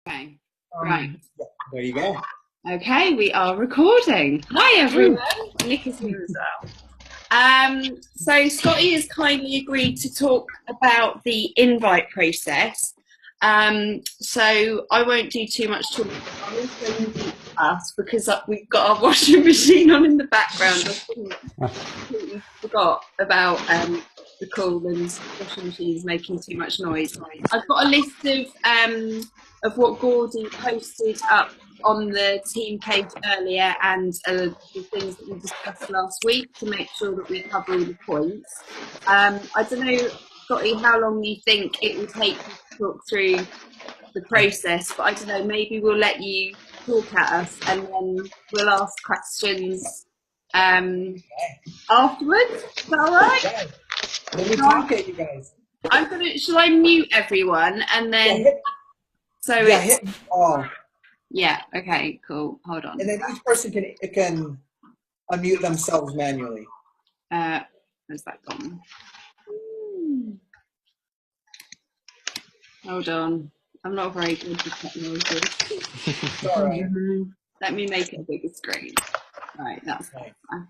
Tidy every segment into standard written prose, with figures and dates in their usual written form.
Okay, right. There you go. Okay, we are recording. Hi everyone, Nick is here as well. So Scotty has kindly agreed to talk about the invite process. So I won't do too much talking. I'll also mute us because we've got our washing machine on in the background. I completely forgot about the call and washing machines making too much noise. I've got a list of what Gordy posted up on the team page earlier and the things that we discussed last week to make sure that we cover all the points. I don't know, Scotty, how long you think it will take you to talk through the process, but I don't know, maybe we'll let you talk at us and then we'll ask questions afterwards. Is that all right? Okay. Let me talk at you guys. Shall I mute everyone and then, Hit all. Yeah, okay, cool. Hold on. And then each person can unmute themselves manually. Where's that gone? Hold on. I'm not very good with technology. All right. Let me make it a bigger screen. Right, that's Okay. fine.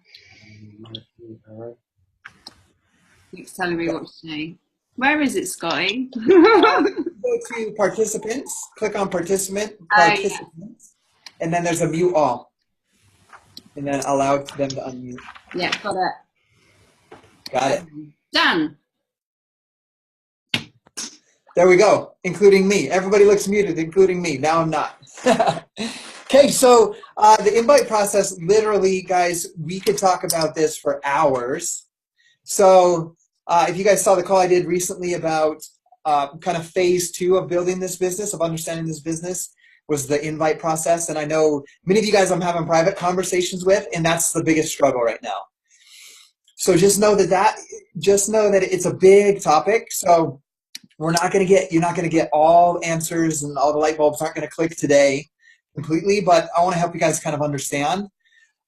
It's telling me what to do. Where is it, Scotty? Go to participants, click on participants, and then there's a mute all. And then allow them to unmute. Yeah, got it. Got it. Done. There we go, including me. Everybody looks muted, including me. Now I'm not. Okay, so the invite process, literally, guys, we could talk about this for hours. So if you guys saw the call I did recently about kind of phase 2 of building this business, of understanding this business, was the invite process. And I know many of you guys I'm having private conversations with, and that's the biggest struggle right now. So just know that it's a big topic. So you're not going to get all answers, and all the light bulbs aren't going to click today completely, but I want to help you guys kind of understand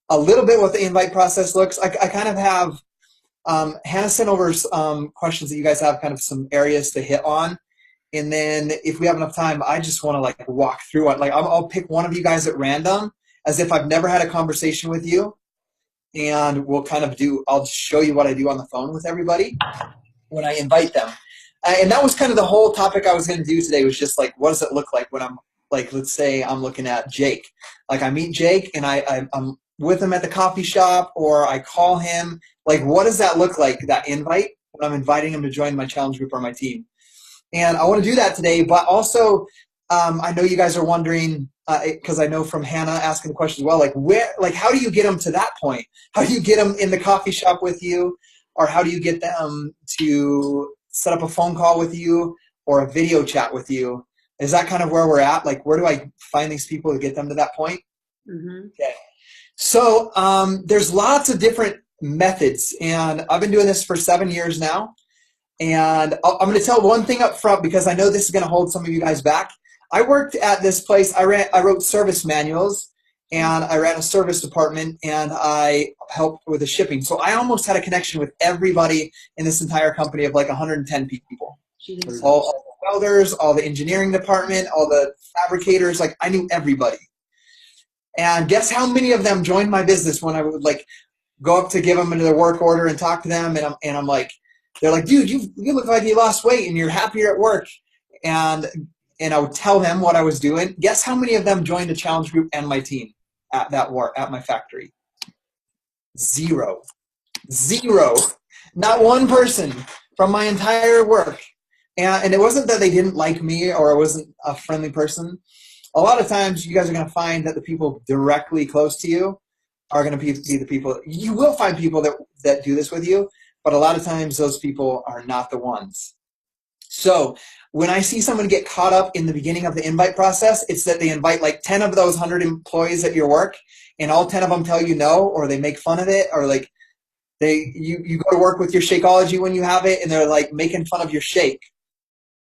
a little bit what the invite process looks. I kind of have Hannah sent over questions that you guys have, kind of some areas to hit on. And then if we have enough time, I just want to like walk through it. Like I'll pick one of you guys at random as if I've never had a conversation with you. And we'll kind of I'll show you what I do on the phone with everybody when I invite them. And that was kind of the whole topic I was going to do today, was just like, what does it look like when I'm like, let's say I'm looking at Jake. Like I meet Jake and I'm with him at the coffee shop, or I call him. Like, what does that look like, that invite, when I'm inviting him to join my challenge group or my team? And I want to do that today, but also I know you guys are wondering, because I know from Hannah asking the question as well, like how do you get them to that point? How do you get them in the coffee shop with you? Or how do you get them to set up a phone call with you or a video chat with you? Is that kind of where we're at? Like, where do I find these people to get them to that point? Mm-hmm. Okay. So there's lots of different methods, and I've been doing this for 7 years now. And I'm going to tell one thing up front, because I know this is going to hold some of you guys back. I worked at this place. I wrote service manuals, and I ran a service department, and I helped with the shipping. So I almost had a connection with everybody in this entire company of like 110 people. All the welders, all the engineering department, all the fabricators. Like, I knew everybody. And guess how many of them joined my business when I would like go up to give them their work order and talk to them, and I'm like, they're like, dude, you look like you lost weight and you're happier at work. And I would tell them what I was doing. Guess how many of them joined the challenge group and my team at my factory? Zero. Not one person from my entire work. And it wasn't that they didn't like me or I wasn't a friendly person. A lot of times you guys are going to find that the people directly close to you are going to be the people. You will find people that do this with you, but a lot of times those people are not the ones. So when I see someone get caught up in the beginning of the invite process, it's that they invite like 10 of those 100 employees at your work, and all 10 of them tell you no, or they make fun of it, or like you go to work with your Shakeology when you have it, and they're like making fun of your shake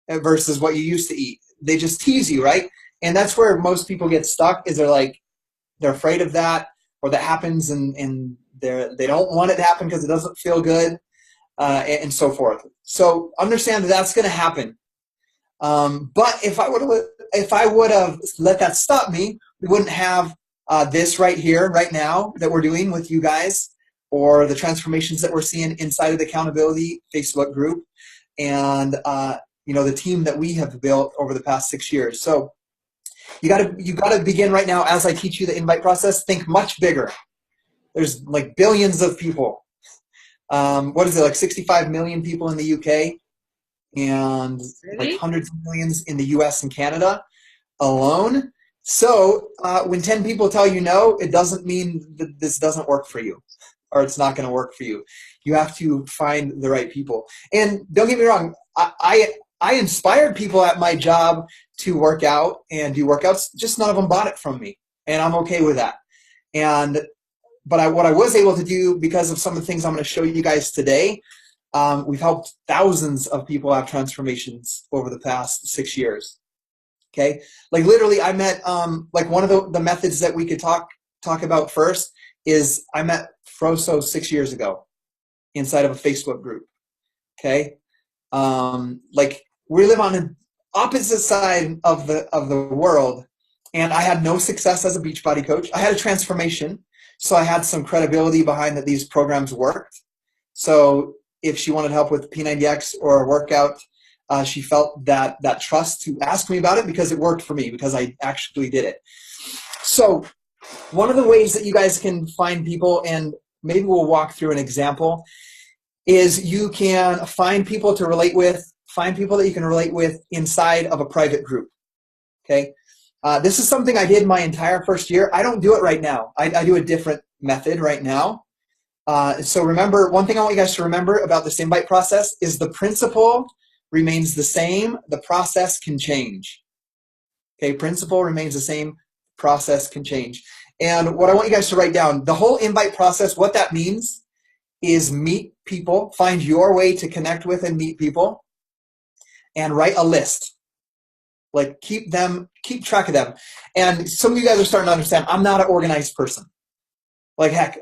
versus what you used to eat. They just tease you, right? And that's where most people get stuck, is they're afraid of that, or that happens, and they don't want it to happen because it doesn't feel good, and so forth. So understand that that's going to happen. But if I would have if I would have let that stop me, we wouldn't have this right here, right now, that we're doing with you guys, or the transformations that we're seeing inside of the accountability Facebook group, and you know, the team that we have built over the past 6 years. So you gotta begin right now. As I teach you the invite process, think much bigger. There's like billions of people. What is it, like 65 million people in the UK, and like hundreds of millions in the US and Canada alone. So when 10 people tell you no, it doesn't mean that this doesn't work for you, or it's not going to work for you. You have to find the right people. And don't get me wrong, I inspired people at my job to work out and do workouts. Just none of them bought it from me, and I'm okay with that. But what I was able to do, because of some of the things I'm going to show you guys today, we've helped thousands of people have transformations over the past 6 years. Okay, like literally, I met like one of the methods that we could talk about first is I met Froso 6 years ago inside of a Facebook group. Okay, like we live on an opposite side of the world, and I had no success as a Beachbody coach. I had a transformation, so I had some credibility behind that these programs worked. So if she wanted help with P90X or a workout, she felt that trust to ask me about it, because it worked for me, because I actually did it. So one of the ways that you guys can find people, and maybe we'll walk through an example, is you can find people to relate with, find people that you can relate with inside of a private group. Okay, this is something I did my entire first year. I don't do it right now. I do a different method right now. So remember, one thing I want you guys to remember about this invite process is the principle remains the same. The process can change. Okay, principle remains the same. Process can change. And what I want you guys to write down, the whole invite process, what that means is meet people, find your way to connect with and meet people, and write a list. Like keep track of them. And some of you guys are starting to understand, I'm not an organized person. Like heck,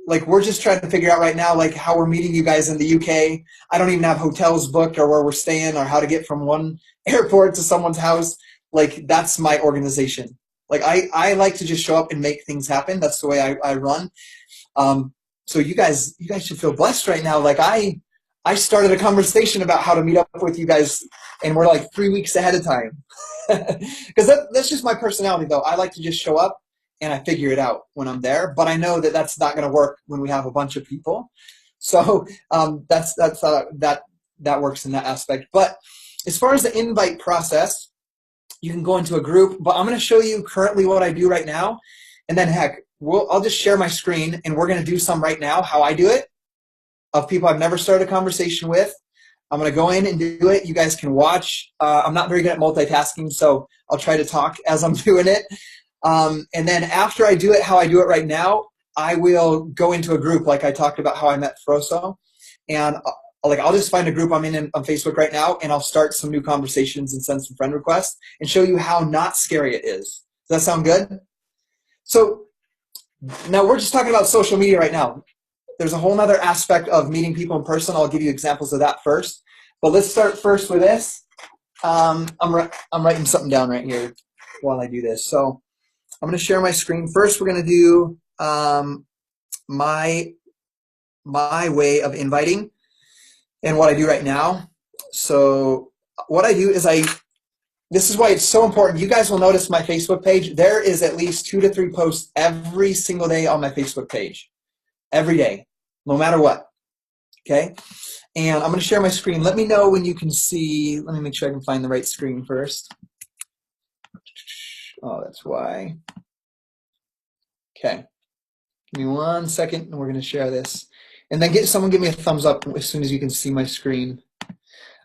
like we're just trying to figure out right now, like how we're meeting you guys in the UK. I don't even have hotels booked, or where we're staying, or how to get from one airport to someone's house. Like that's my organization. Like I like to just show up and make things happen. That's the way I run. So you guys should feel blessed right now. Like I started a conversation about how to meet up with you guys, and we're like 3 weeks ahead of time. Because that's just my personality, though. I like to just show up and I figure it out when I'm there. But I know that that's not going to work when we have a bunch of people. So that works in that aspect. But as far as the invite process, you can go into a group. But I'm going to show you currently what I do right now, and then heck, I'll just share my screen, and we're going to do some right now how I do it, of people I've never started a conversation with. I'm going to go in and do it. You guys can watch. I'm not very good at multitasking, so I'll try to talk as I'm doing it. And then after I do it how I do it right now, I will go into a group like I talked about how I met Froso. And I'll just find a group I'm in on Facebook right now, and I'll start some new conversations and send some friend requests and show you how not scary it is. Does that sound good? So now we're just talking about social media right now. There's a whole other aspect of meeting people in person. I'll give you examples of that first. But let's start first with this. I'm writing something down right here while I do this. So I'm going to share my screen. First, we're going to do my way of inviting and what I do right now. So what I do is this is why it's so important. You guys will notice my Facebook page. There is at least 2 to 3 posts every single day on my Facebook page. Every day, no matter what. Okay? And I'm going to share my screen. Let me know when you can see. Let me make sure I can find the right screen first. Oh, that's why. Okay. Give me 1 second, and we're going to share this. And then someone give me a thumbs up as soon as you can see my screen.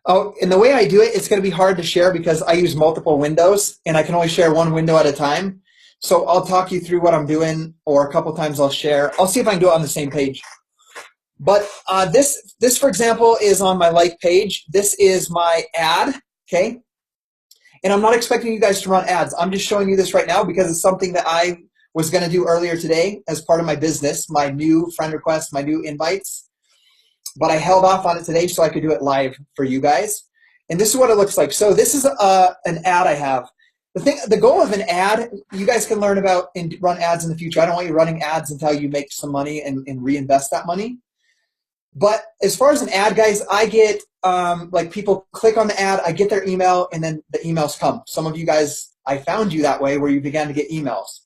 Oh, and the way I do it, it's going to be hard to share because I use multiple windows, and I can only share one window at a time. So I'll talk you through what I'm doing, or a couple times I'll share. I'll see if I can do it on the same page. But this, for example, is on my like page. This is my ad, okay? And I'm not expecting you guys to run ads. I'm just showing you this right now because it's something that I was going to do earlier today as part of my business, my new friend requests, my new invites. But I held off on it today so I could do it live for you guys. And this is what it looks like. So this is an ad I have. The goal of an ad, you guys can learn about and run ads in the future. I don't want you running ads until you make some money and reinvest that money. But as far as an ad, guys, I get like people click on the ad, I get their email, and then the emails come. Some of you guys, I found you that way where you began to get emails.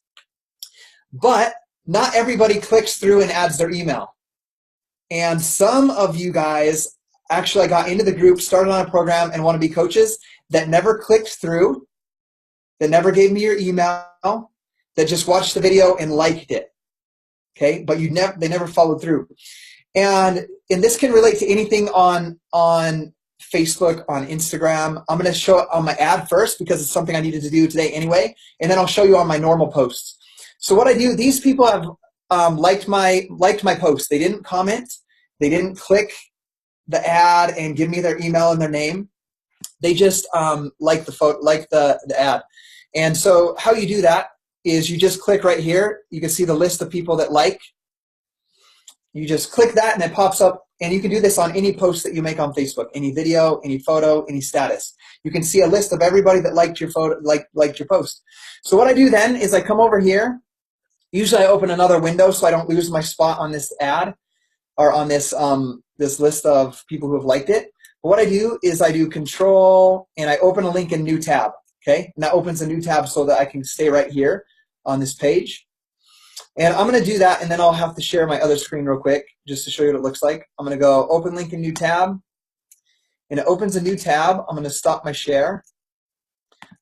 But not everybody clicks through and adds their email. And some of you guys actually got into the group, started on a program, and want to be coaches that never clicked through, that never gave me your email, that just watched the video and liked it. Okay, but they never followed through. And this can relate to anything on Facebook, on Instagram. I'm going to show it on my ad first because it's something I needed to do today anyway, and then I'll show you on my normal posts. So what I do, these people have liked my post. They didn't comment. They didn't click the ad and give me their email and their name. They just like the ad. And so how you do that is you just click right here. You can see the list of people that like. You just click that and it pops up, and you can do this on any post that you make on Facebook, any video, any photo, any status. You can see a list of everybody that liked your photo, liked your post. So what I do then is I come over here. Usually I open another window so I don't lose my spot on this ad or on this this list of people who have liked it. But what I do is I do Control and I open a link in New Tab. Okay, and that opens a new tab so that I can stay right here on this page. And I'm going to do that, and then I'll have to share my other screen real quick just to show you what it looks like. I'm going to go open link in new tab, and it opens a new tab. I'm going to stop my share.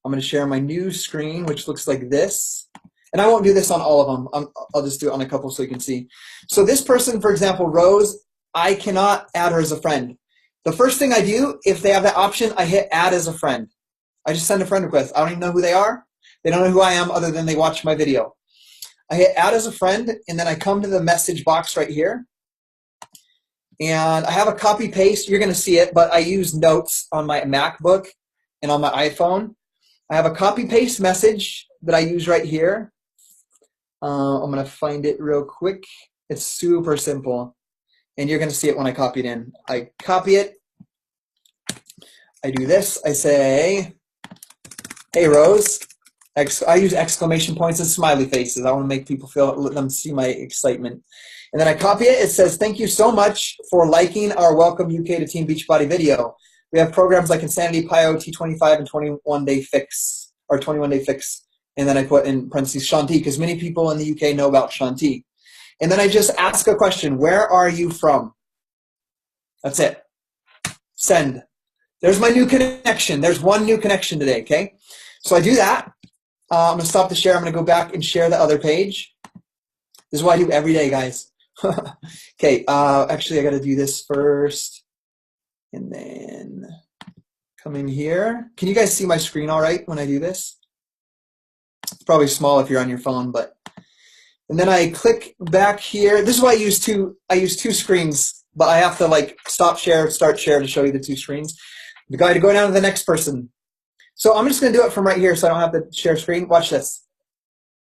I'm going to share my new screen, which looks like this. And I won't do this on all of them. I'll just do it on a couple so you can see. So this person, for example, Rose, I cannot add her as a friend. The first thing I do, if they have that option, I hit add as a friend. I just send a friend request. I don't even know who they are. They don't know who I am other than they watch my video. I hit add as a friend, and then I come to the message box right here. And I have a copy paste. You're going to see it, but I use notes on my MacBook and on my iPhone. I have a copy paste message that I use right here. I'm going to find it real quick. It's super simple. And you're going to see it when I copy it in. I copy it. I do this. I say, hey, Rose. I use exclamation points and smiley faces. I want to make people let them see my excitement. And then I copy it. It says, thank you so much for liking our Welcome UK to Team Beachbody video. We have programs like Insanity, PIO, T25, and 21 Day Fix, or 21 Day Fix. And then I put in parentheses Shanti, because many people in the UK know about Shanti. And then I just ask a question. Where are you from? That's it. Send. There's my new connection. There's one new connection today, okay? So I do that. I'm going to stop the share. I'm going to go back and share the other page. This is what I do every day, guys. Okay, actually, I got to do this first. And then come in here. Can you guys see my screen all right when I do this? It's probably small if you're on your phone, but. And then I click back here. This is why I use two screens, but I have to like stop share, start share to show you the two screens. The guy to go down to the next person. So I'm just going to do it from right here so I don't have to share screen. Watch this.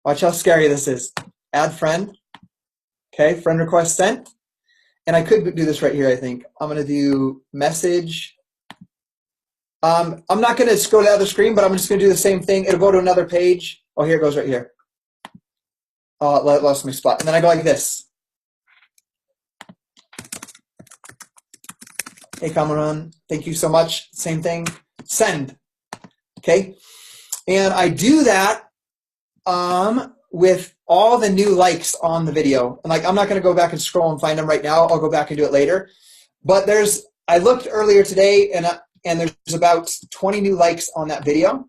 Watch how scary this is. Add friend. Okay, friend request sent. And I could do this right here, I think. I'm going to do message. I'm not going to scroll to the other screen, but I'm just going to do the same thing. It'll go to another page. Oh, here it goes right here. Oh, I lost my spot. And then I go like this. Hey, Cameron. Thank you so much. Same thing. Send. Okay, and I do that with all the new likes on the video. And like, I'm not going to go back and scroll and find them right now. I'll go back and do it later. But I looked earlier today, and there's about 20 new likes on that video.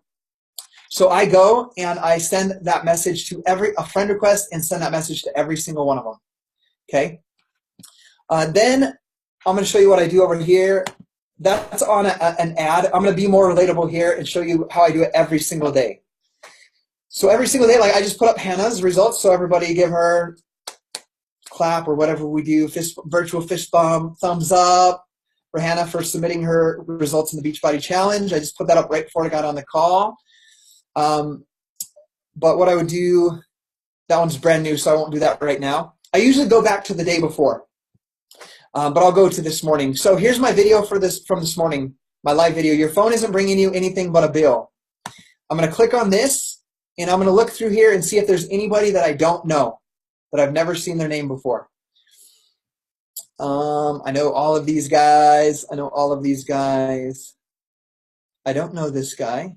So I go and I send that message to a friend request and send that message to every single one of them. Okay. Then I'm going to show you what I do over here. That's on an ad. I'm going to be more relatable here and show you how I do it every single day. So every single day, like I just put up Hannah's results, so everybody give her clap or whatever we do, virtual fist bump, thumbs up for Hannah for submitting her results in the Beachbody Challenge. I just put that up right before I got on the call. But what I would do, that one's brand new, so I won't do that right now. I usually go back to the day before. But I'll go to this morning. So here's my video from this morning, my live video. Your phone isn't bringing you anything but a bill. I'm going to click on this, and I'm going to look through here and see if there's anybody that I don't know, that I've never seen their name before. I know all of these guys. I know all of these guys. I don't know this guy.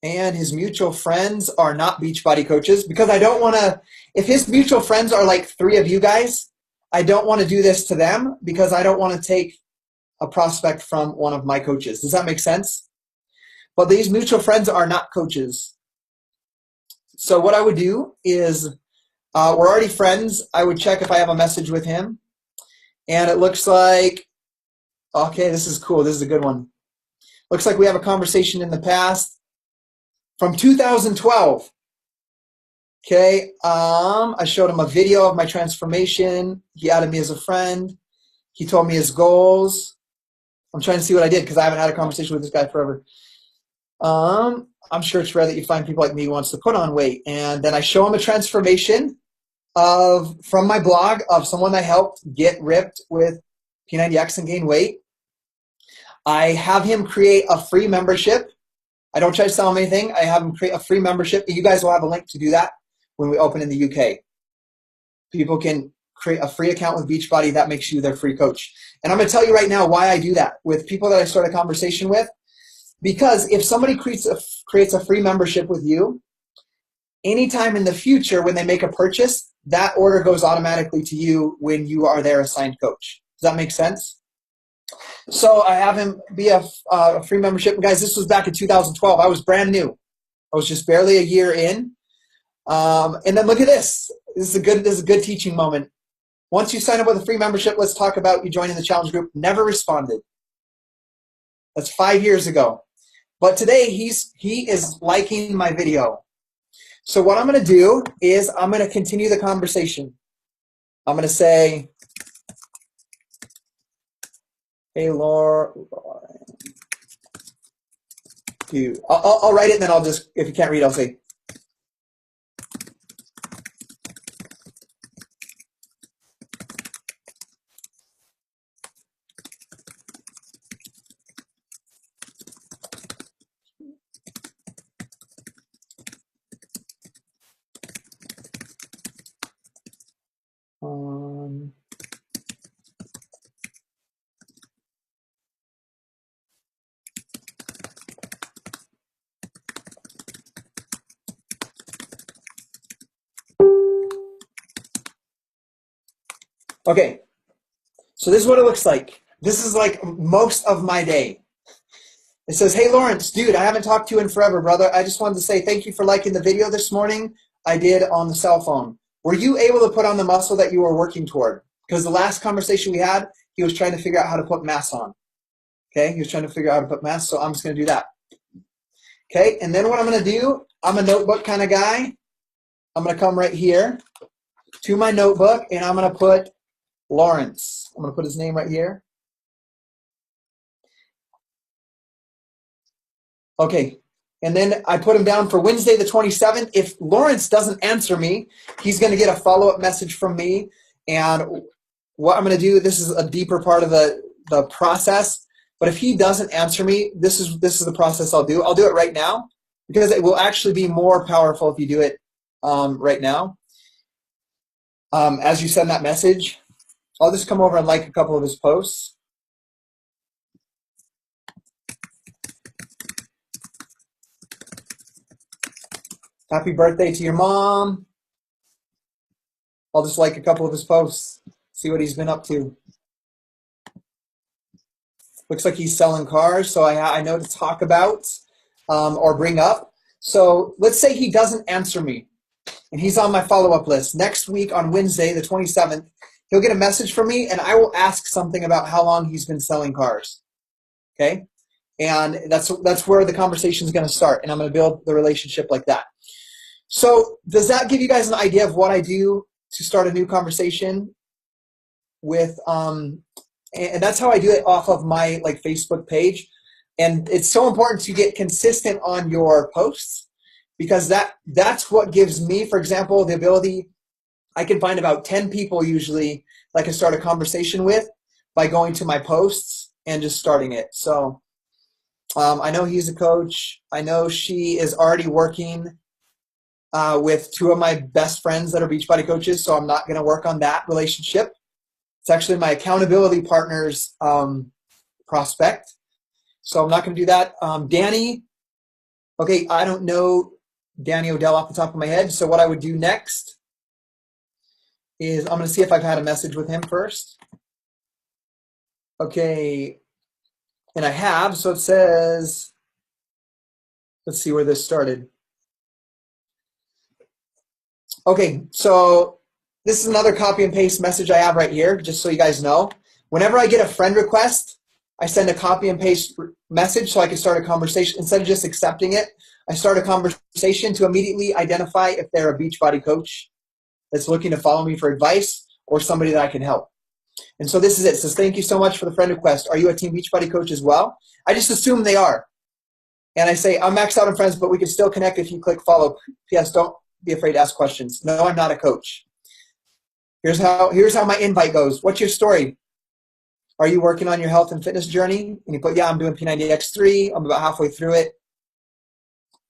And his mutual friends are not Beachbody coaches, because I don't want to, if his mutual friends are like 3 of you guys, I don't want to do this to them, because I don't want to take a prospect from one of my coaches. Does that make sense? But these mutual friends are not coaches. So what I would do is, we're already friends. I would check if I have a message with him. And it looks like, okay, this is cool. This is a good one. Looks like we have a conversation in the past from 2012. Okay, I showed him a video of my transformation. He added me as a friend. He told me his goals. I'm trying to see what I did, because I haven't had a conversation with this guy forever. I'm sure it's rare that you find people like me who wants to put on weight. And then I show him a transformation from my blog of someone I helped get ripped with P90X and gain weight. I have him create a free membership. I don't try to sell him anything. I have him create a free membership. You guys will have a link to do that when we open in the UK. People can create a free account with Beachbody. That makes you their free coach. And I'm going to tell you right now why I do that with people that I start a conversation with. Because if somebody creates a free membership with you, anytime in the future when they make a purchase, that order goes automatically to you when you are their assigned coach. Does that make sense? So I have him be a free membership. And guys, this was back in 2012. I was brand new. I was just barely a year in. And then look at this. This is a good teaching moment. Once you sign up with a free membership, let's talk about you joining the challenge group. Never responded. That's 5 years ago. But today he is liking my video. So what I'm going to do is I'm going to continue the conversation. I'm going to say, hey, Laura, dude. I'll write it, and then I'll just, if you can't read, I'll say, okay, so this is what it looks like. This is like most of my day. It says, hey, Lawrence, dude, I haven't talked to you in forever, brother. I just wanted to say thank you for liking the video this morning I did on the cell phone. Were you able to put on the muscle that you were working toward? Because the last conversation we had, he was trying to figure out how to put mass on. Okay, he was trying to figure out how to put mass, so I'm just going to do that. Okay, and then what I'm going to do, I'm a notebook kind of guy. I'm going to come right here to my notebook, and I'm going to put Lawrence. I'm going to put his name right here. Okay, and then I put him down for Wednesday the 27th. If Lawrence doesn't answer me, he's going to get a follow-up message from me. And what I'm going to do, this is a deeper part of the process, but if he doesn't answer me, this is the process I'll do. I'll do it right now, because it will actually be more powerful if you do it right now. As you send that message, I'll just come over and like a couple of his posts. Happy birthday to your mom. I'll just like a couple of his posts, see what he's been up to. Looks like he's selling cars, so I know to talk about or bring up. So let's say he doesn't answer me, and he's on my follow-up list. Next week on Wednesday, the 27th, he'll get a message from me, and I will ask something about how long he's been selling cars. Okay? And that's where the conversation is going to start, and I'm going to build the relationship like that. So does that give you guys an idea of what I do to start a new conversation with, and that's how I do it off of my Facebook page. And it's so important to get consistent on your posts, because that's what gives me, for example, the ability. I can find about 10 people usually that I can start a conversation with by going to my posts and just starting it. So I know he's a coach. I know she is already working with two of my best friends that are Beachbody coaches, so I'm not going to work on that relationship. It's actually my accountability partner's prospect, so I'm not going to do that. Danny, okay, I don't know Danny Odell off the top of my head, so what I would do next is I'm going to see if I've had a message with him first. Okay, and I have, so it says, let's see where this started. Okay, so this is another copy and paste message I have right here, just so you guys know. Whenever I get a friend request, I send a copy and paste message so I can start a conversation. Instead of just accepting it, I start a conversation to immediately identify if they're a Beachbody coach that's looking to follow me for advice or somebody that I can help. And so this is it. It says, thank you so much for the friend request. Are you a Team Beachbody coach as well? I just assume they are. And I say, I'm maxed out on friends, but we can still connect if you click follow. P.S. Don't be afraid to ask questions. No, I'm not a coach. Here's how my invite goes. What's your story? Are you working on your health and fitness journey? And you put, yeah, I'm doing P90X3. I'm about halfway through it.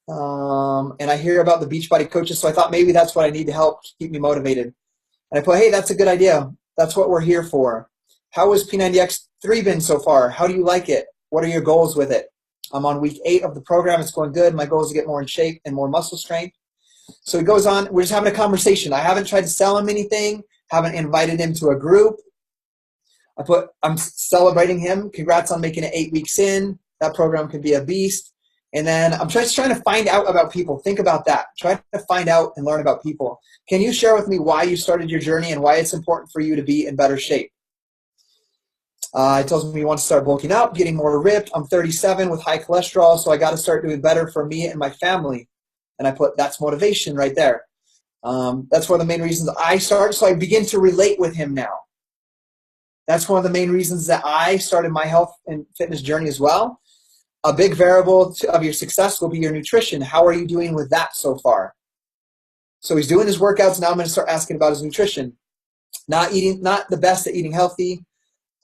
And I hear about the Beachbody coaches, so I thought maybe that's what I need to help keep me motivated. And I put, hey, that's a good idea. That's what we're here for. How has P90X3 been so far? How do you like it? What are your goals with it? I'm on week 8 of the program. It's going good. My goal is to get more in shape and more muscle strength. So he goes on. We're just having a conversation. I haven't tried to sell him anything. Haven't invited him to a group. I'm celebrating him. Congrats on making it 8 weeks in. That program can be a beast. And then I'm just trying to find out about people. Think about that. Try to find out and learn about people. Can you share with me why you started your journey and why it's important for you to be in better shape? He tells me he wants to start bulking up, getting more ripped. I'm 37 with high cholesterol, so I got to start doing better for me and my family. And I put, that's motivation right there. That's one of the main reasons I started. So I begin to relate with him now. That's one of the main reasons that I started my health and fitness journey as well. A big variable of your success will be your nutrition. How are you doing with that so far? So he's doing his workouts. Now I'm going to start asking about his nutrition. Not the best at eating healthy.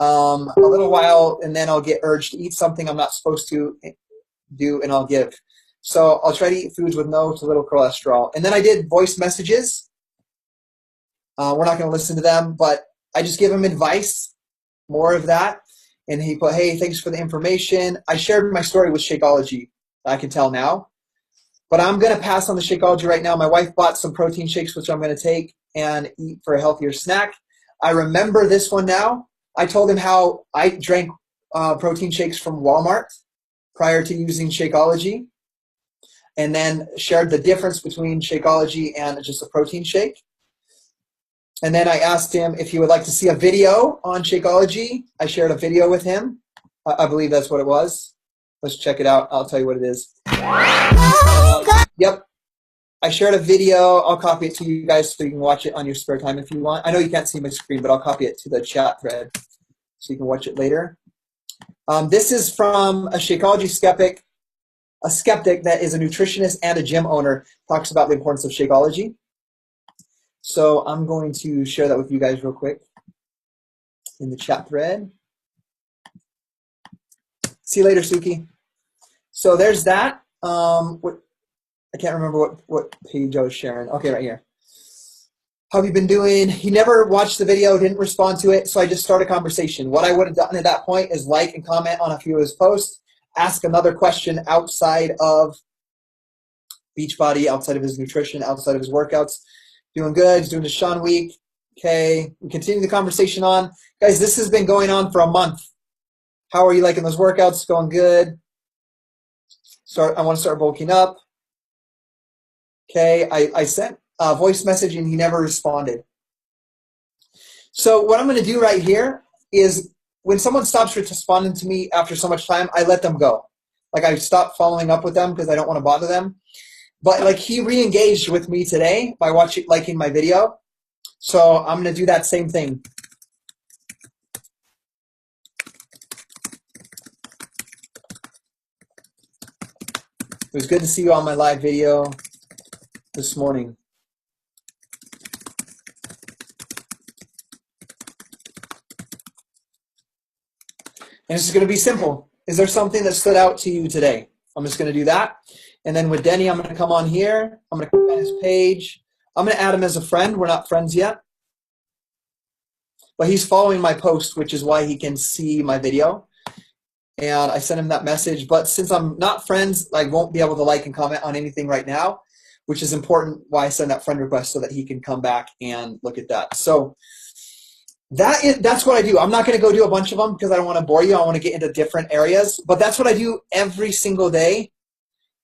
A little while, and then I'll get urged to eat something I'm not supposed to do, and I'll give. So I'll try to eat foods with no to little cholesterol. And then I did voice messages. We're not going to listen to them, but I just give him advice, more of that. And he put, hey, thanks for the information. I shared my story with Shakeology, I can tell now. But I'm going to pass on the Shakeology right now. My wife bought some protein shakes, which I'm going to take and eat for a healthier snack. I remember this one now. I told him how I drank protein shakes from Walmart prior to using Shakeology, and then shared the difference between Shakeology and just a protein shake. And then I asked him if he would like to see a video on Shakeology. I shared a video with him. I believe that's what it was. Let's check it out. I'll tell you what it is. Yep. I shared a video. I'll copy it to you guys so you can watch it on your spare time if you want. I know you can't see my screen, but I'll copy it to the chat thread so you can watch it later. This is from a Shakeology skeptic. A skeptic that is a nutritionist and a gym owner talks about the importance of Shakeology. So I'm going to share that with you guys real quick in the chat thread. See you later, Suki. So there's that. I can't remember what page I was sharing. Okay, right here. How have you been doing? He never watched the video, didn't respond to it, so I just started a conversation. What I would have done at that point is like and comment on a few of his posts, ask another question outside of Beachbody, outside of his nutrition, outside of his workouts. Doing good. He's doing the Sean week. Okay. We continue the conversation on. Guys, this has been going on for a month. How are you liking those workouts? Going good. I want to start bulking up. Okay. I sent a voice message and he never responded. So what I'm going to do right here is when someone stops responding to me after so much time, I let them go. Like I stop following up with them because I don't want to bother them. But like he re-engaged with me today by liking my video. So I'm going to do that same thing. It was good to see you on my live video this morning. And this is going to be simple. Is there something that stood out to you today? I'm just going to do that. And then with Denny, I'm going to come on here. I'm going to click on his page. I'm going to add him as a friend. We're not friends yet. But he's following my post, which is why he can see my video. And I sent him that message. But since I'm not friends, I won't be able to like and comment on anything right now, which is important why I send that friend request so that he can come back and look at that. So that's what I do. I'm not going to go do a bunch of them because I don't want to bore you. I want to get into different areas. But that's what I do every single day.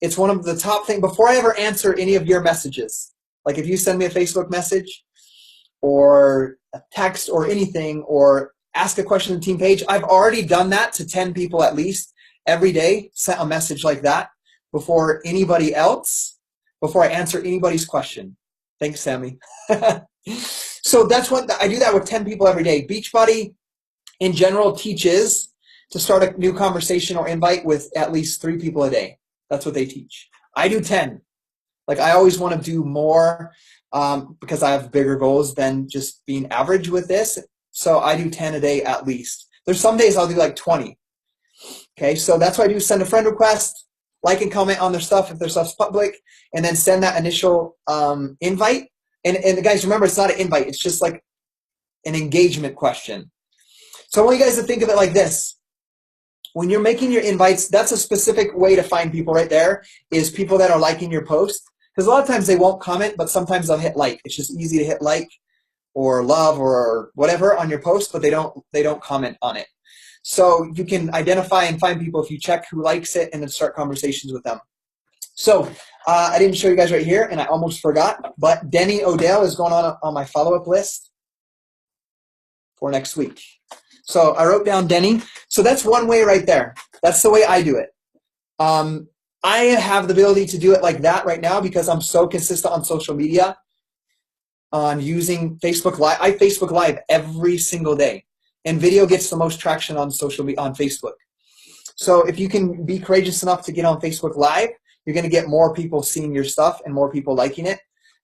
It's one of the top things. Before I ever answer any of your messages, like if you send me a Facebook message or a text or anything or ask a question on the team page, I've already done that to 10 people at least every day, sent a message like that before anybody else, before I answer anybody's question. Thanks, Sammy. So that's what I do that with 10 people every day. Beachbody in general teaches to start a new conversation or invite with at least 3 people a day. That's what they teach. I do 10. Like I always want to do more because I have bigger goals than just being average with this. So I do 10 a day at least. There's some days I'll do like 20. Okay, so that's why I do send a friend request, like and comment on their stuff if their stuff's public, and then send that initial invite. And guys, remember, it's not an invite. It's just like an engagement question. So I want you guys to think of it like this. When you're making your invites, that's a specific way to find people right there, is people that are liking your post. Because a lot of times they won't comment, but sometimes they'll hit like. It's just easy to hit like or love or whatever on your post, but they don't comment on it. So you can identify and find people if you check who likes it and then start conversations with them. So I didn't show you guys right here, and I almost forgot, but Denny Odell is going on my follow-up list for next week. So I wrote down Denny. So that's one way right there. That's the way I do it. I have the ability to do it like that right now because I'm so consistent on social media on using Facebook Live. I Facebook Live every single day, and video gets the most traction on social media on Facebook. So if you can be courageous enough to get on Facebook Live, you're going to get more people seeing your stuff and more people liking it.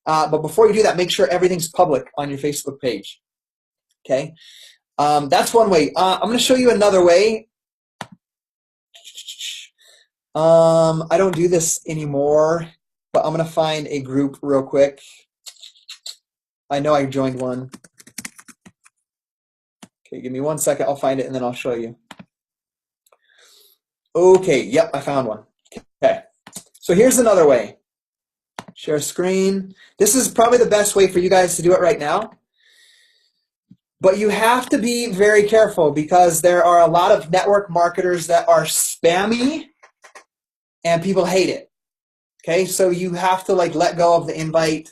But before you do that, make sure everything's public on your Facebook page. Okay, that's one way. I'm going to show you another way. I don't do this anymore, but I'm going to find a group real quick. I know I joined one. Okay, give me 1 second. I'll find it and then I'll show you. Okay, yep, I found one. Okay, so here's another way. Share screen. This is probably the best way for you guys to do it right now. But you have to be very careful because there are a lot of network marketers that are spammy and people hate it. Okay, so you have to like let go of the invite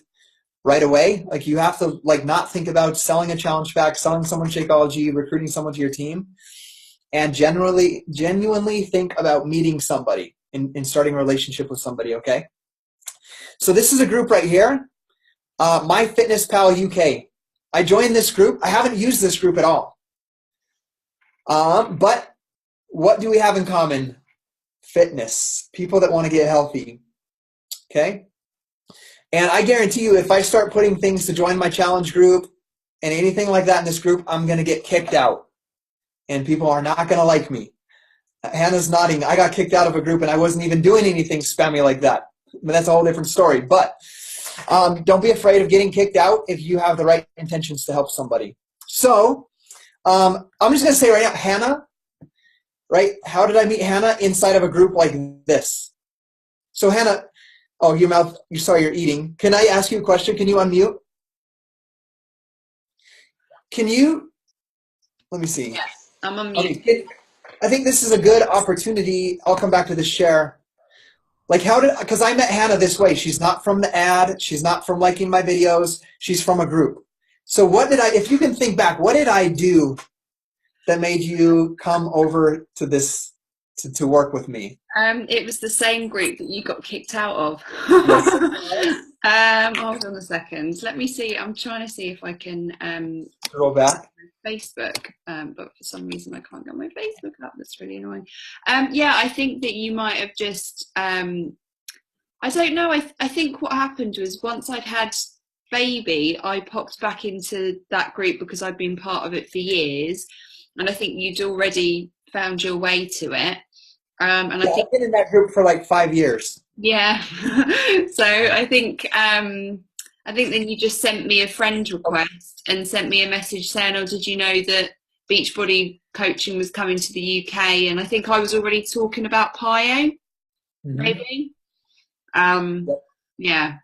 right away. Like you have to like not think about selling a challenge pack, selling someone Shakeology, recruiting someone to your team, and genuinely think about meeting somebody and starting a relationship with somebody, okay? So this is a group right here, MyFitnessPal UK. I joined this group. I haven't used this group at all. But what do we have in common? Fitness, people that want to get healthy, okay? And I guarantee you, if I start putting things to join my challenge group and anything like that in this group, I'm going to get kicked out. And people are not going to like me. Hannah's nodding. I got kicked out of a group and I wasn't even doing anything spammy like that. But that's a whole different story. But don't be afraid of getting kicked out if you have the right intentions to help somebody. So I'm just going to say right now, Hannah, right? How did I meet Hannah? Inside of a group like this. So Hannah, oh, sorry, you're eating. Can I ask you a question? Can you unmute? Can you, let me see. Yes, I'm on mute. Okay, I think this is a good opportunity. I'll come back to the share. Like because I met Hannah this way. She's not from the ad. She's not from liking my videos. She's from a group. So if you can think back, what did I do that made you come over to this, to work with me? It was the same group that you got kicked out of. Yes. Hold on a second. Let me see. I'm trying to see if I can Scroll back. Facebook, but for some reason I can't get my Facebook up. That's really annoying. Yeah, I think that you might have just, I don't know. I think what happened was once I'd had baby, I popped back into that group because I'd been part of it for years, and I think you'd already found your way to it. And I Yeah, think, I've been in that group for like 5 years. yeah. So I think then you just sent me a friend request and sent me a message saying, "Oh, did you know that Beachbody coaching was coming to the UK?" And I think I was already talking about Pio, Hmm. maybe. Yep. Yeah.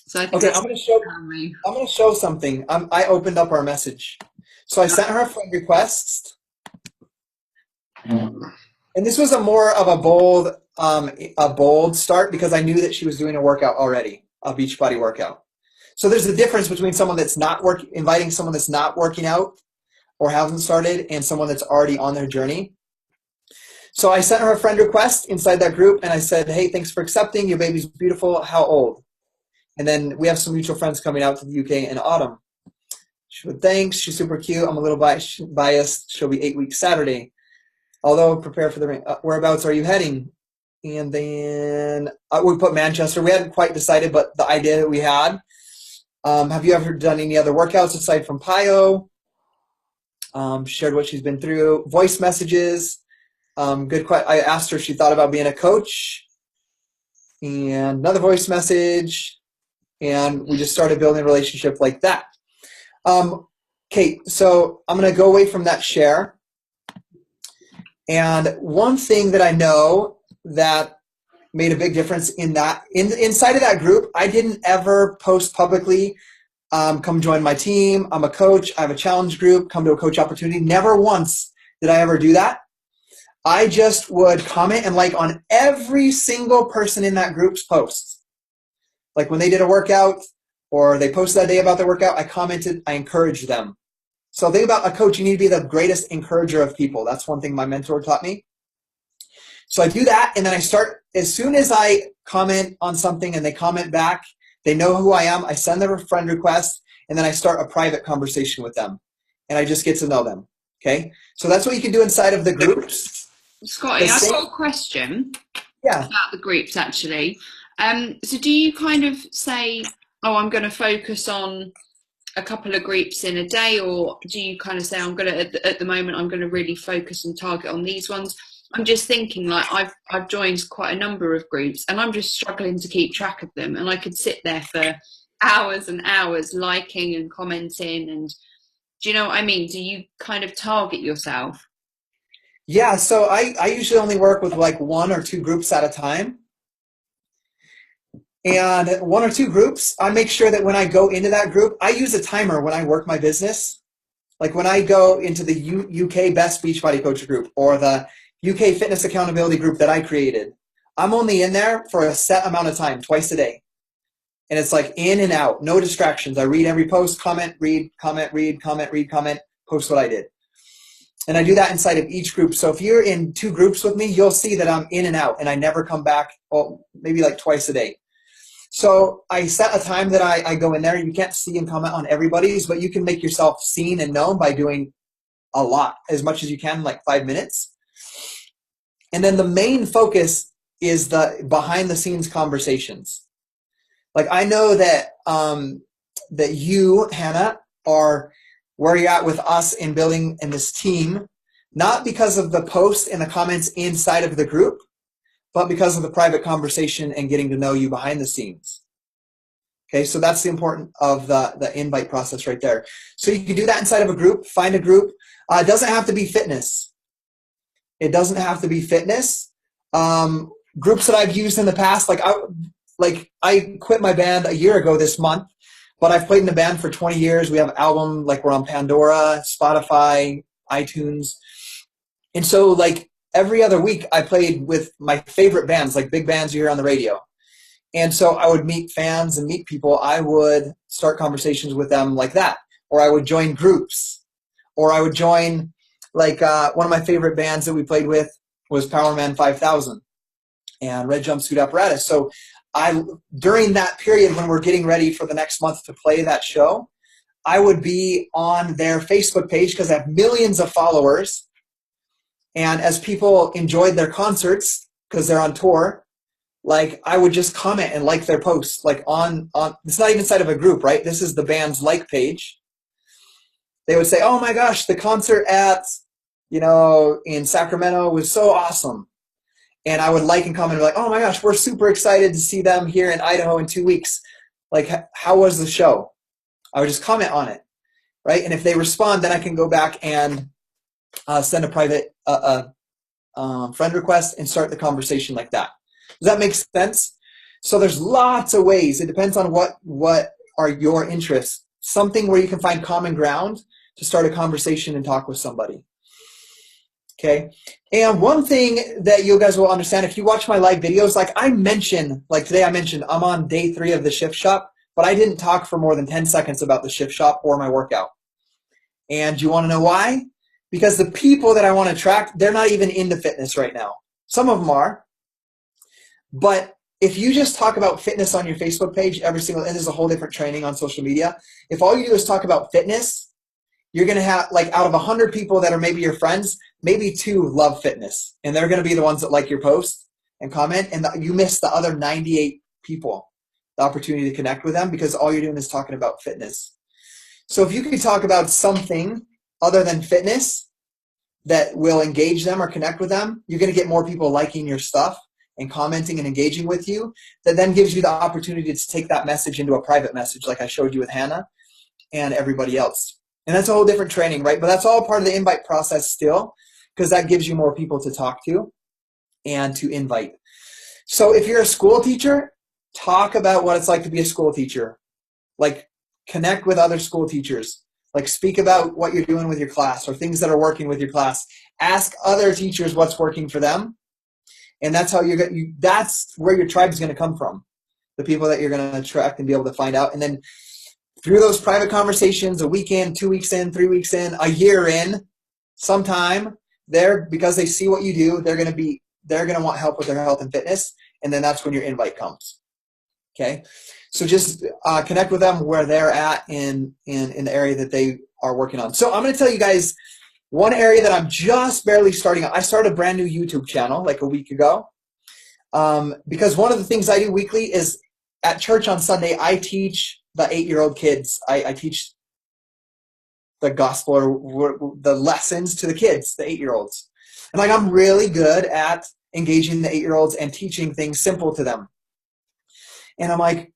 So I think Okay, that's me. I'm gonna show something. I opened up our message, so I sent her a friend request, and this was a more of a bold start because I knew that she was doing a workout already, a Beachbody workout. So there's a difference between someone that's not inviting someone that's not working out or hasn't started, and someone that's already on their journey. So I sent her a friend request inside that group, and I said, "Hey, thanks for accepting. Your baby's beautiful. How old?" And then we have some mutual friends coming out to the UK in autumn. She said, "Thanks. She's super cute. I'm a little biased. She'll be 8 weeks Saturday. Although prepare for the ring. Whereabouts are you heading?" And then we put Manchester. We hadn't quite decided, but the idea that we had. Have you ever done any other workouts aside from Pio? Shared what she's been through. Voice messages. I asked her if she thought about being a coach. And another voice message. And we just started building a relationship like that. Kate, so I'm going to go away from that share. And one thing that I know that made a big difference in that, inside of that group, I didn't ever post publicly, come join my team. I'm a coach. I have a challenge group. Come to a coach opportunity. Never once did I ever do that. I just would comment and like on every single person in that group's posts. Like when they did a workout or they posted that day about their workout, I commented, I encouraged them. So think about a coach, you need to be the greatest encourager of people. That's one thing my mentor taught me. So I do that, and then I start, as soon as I comment on something and they comment back, they know who I am, I send them a friend request, and then I start a private conversation with them. And I just get to know them. Okay? So that's what you can do inside of the groups. Scotty, I've got a question Yeah. about the groups actually. So do you kind of say, "Oh, I'm going to focus on a couple of groups in a day," or do you kind of say, "I'm going to at the moment I'm going to really focus and target on these ones"? I'm just thinking, like, I've joined quite a number of groups and I'm just struggling to keep track of them, and I could sit there for hours and hours liking and commenting. And do you know what I mean? Do you kind of target yourself? Yeah, so I usually only work with like 1 or 2 groups at a time. And 1 or 2 groups, I make sure that when I go into that group, I use a timer when I work my business. Like when I go into the UK Best Beachbody Coach group or the UK Fitness Accountability group that I created, I'm only in there for a set amount of time, twice a day. And it's like in and out, no distractions. I read every post, comment, read, comment, read, comment, read, comment, post what I did. And I do that inside of each group. So if you're in 2 groups with me, you'll see that I'm in and out and I never come back, well, maybe like twice a day. So I set a time that I go in there. You can't see and comment on everybody's, but you can make yourself seen and known by doing a lot, as much as you can, like 5 minutes. And then the main focus is the behind the scenes conversations. Like I know that that you, Hannah, are where you're at with us in building in this team, not because of the posts and the comments inside of the group, but because of the private conversation and getting to know you behind the scenes. Okay, so that's the important of the invite process right there. So you can do that inside of a group, find a group. It doesn't have to be fitness. It doesn't have to be fitness. Groups that I've used in the past, like I quit my band a year ago this month, but I've played in the band for 20 years. We have an album, like we're on Pandora, Spotify, iTunes. And so like every other week I played with my favorite bands, like big bands you hear on the radio. And so I would meet fans and meet people. I would start conversations with them like that. Or I would join groups. Or I would join, like one of my favorite bands that we played with was Powerman 5000 and Red Jumpsuit Apparatus. So during that period when we're getting ready for the next month to play that show, I would be on their Facebook page because I have millions of followers. And as people enjoyed their concerts, because they're on tour, like I would just comment and like their posts, like on it's not even inside of a group, right? This is the band's like page. They would say, "Oh my gosh, the concert at, in Sacramento was so awesome." And I would like and comment like, oh my gosh, we're super excited to see them here in Idaho in 2 weeks. Like, how was the show? I would just comment on it, right? And if they respond, then I can go back and send a private friend request and start the conversation like that. Does that make sense? So there's lots of ways. It depends on what are your interests. Something where you can find common ground to start a conversation and talk with somebody. Okay. And one thing that you guys will understand if you watch my live videos, like today I mentioned I'm on day 3 of the shift shop, but I didn't talk for more than 10 seconds about the shift shop or my workout. And you want to know why? Because the people that I want to attract, they're not even into fitness right now. Some of them are. But if you just talk about fitness on your Facebook page and there's a whole different training on social media, if all you do is talk about fitness, you're going to have, like, out of 100 people that are maybe your friends, maybe 2 love fitness. And they're going to be the ones that like your post and comment. And you miss the other 98 people the opportunity to connect with them because all you're doing is talking about fitness. So if you can talk about something other than fitness that will engage them or connect with them, you're going to get more people liking your stuff and commenting and engaging with you. That then gives you the opportunity to take that message into a private message like I showed you with Hannah and everybody else. And that's a whole different training, right? But that's all part of the invite process still, because that gives you more people to talk to and to invite. So if you're a school teacher, talk about what it's like to be a school teacher. Like, connect with other school teachers. Like, speak about what you're doing with your class or things that are working with your class. Ask other teachers what's working for them. And that's how that's where your tribe is going to come from. The people that you're going to attract and be able to find out. And then through those private conversations, a week in, 2 weeks in, 3 weeks in, a year in, sometime because they see what you do, they're going to want help with their health and fitness. And then that's when your invite comes. Okay. So just connect with them where they're at in the area that they are working on. So I'm going to tell you guys one area that I'm just barely starting on. I started a brand new YouTube channel like a week ago because one of the things I do weekly is at church on Sunday, I teach the 8-year-old kids. I teach the gospel or the lessons to the kids, the 8-year-olds. And like, I'm really good at engaging the 8-year-olds and teaching things simple to them. And I'm like,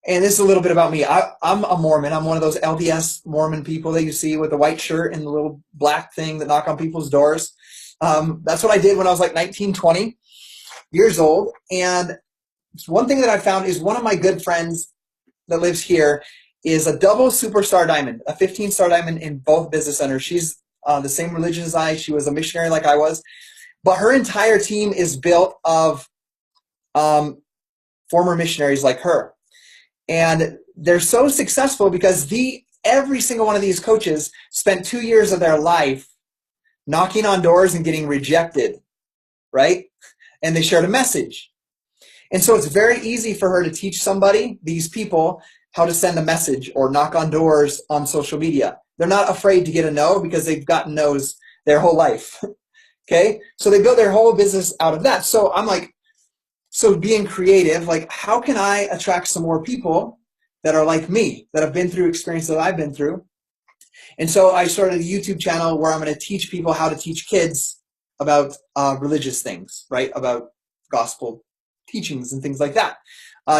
and this is a little bit about me. I'm a Mormon. I'm one of those LDS Mormon people that you see with the white shirt and the little black thing that knock on people's doors. That's what I did when I was like 19, 20 years old. And one thing that I found is one of my good friends that lives here is a double superstar diamond, a 15-star diamond in both business centers. She's the same religion as I. She was a missionary like I was. But her entire team is built of former missionaries like her. And they're so successful because every single one of these coaches spent 2 years of their life knocking on doors and getting rejected, right? And they shared a message. And so it's very easy for her to teach somebody, these people, how to send a message or knock on doors on social media. They're not afraid to get a no because they've gotten no's their whole life. Okay? So they built their whole business out of that. So I'm like, so being creative, like, how can I attract some more people that are like me, that have been through experience that I've been through? And so I started a YouTube channel where I'm going to teach people how to teach kids about religious things, right? About gospel teachings and things like that.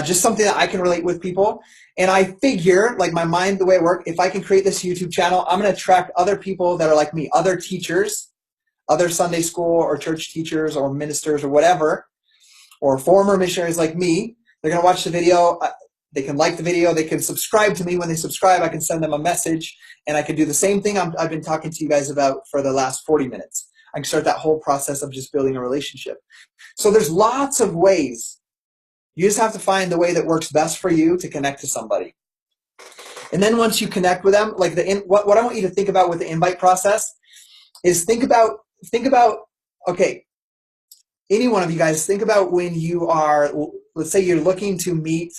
Just something that I can relate with people. And I figure, like, my mind, the way I work, if I can create this YouTube channel, I'm going to attract other people that are like me, other teachers, other Sunday school or church teachers or ministers or whatever, or former missionaries like me. They're going to watch the video. They can like the video. They can subscribe to me. When they subscribe, I can send them a message. And I can do the same thing I've been talking to you guys about for the last 40 minutes. I can start that whole process of just building a relationship. So there's lots of ways. You just have to find the way that works best for you to connect to somebody. And then once you connect with them, like what I want you to think about with the invite process is think about, okay, any one of you guys, think about when you are, let's say you're looking to meet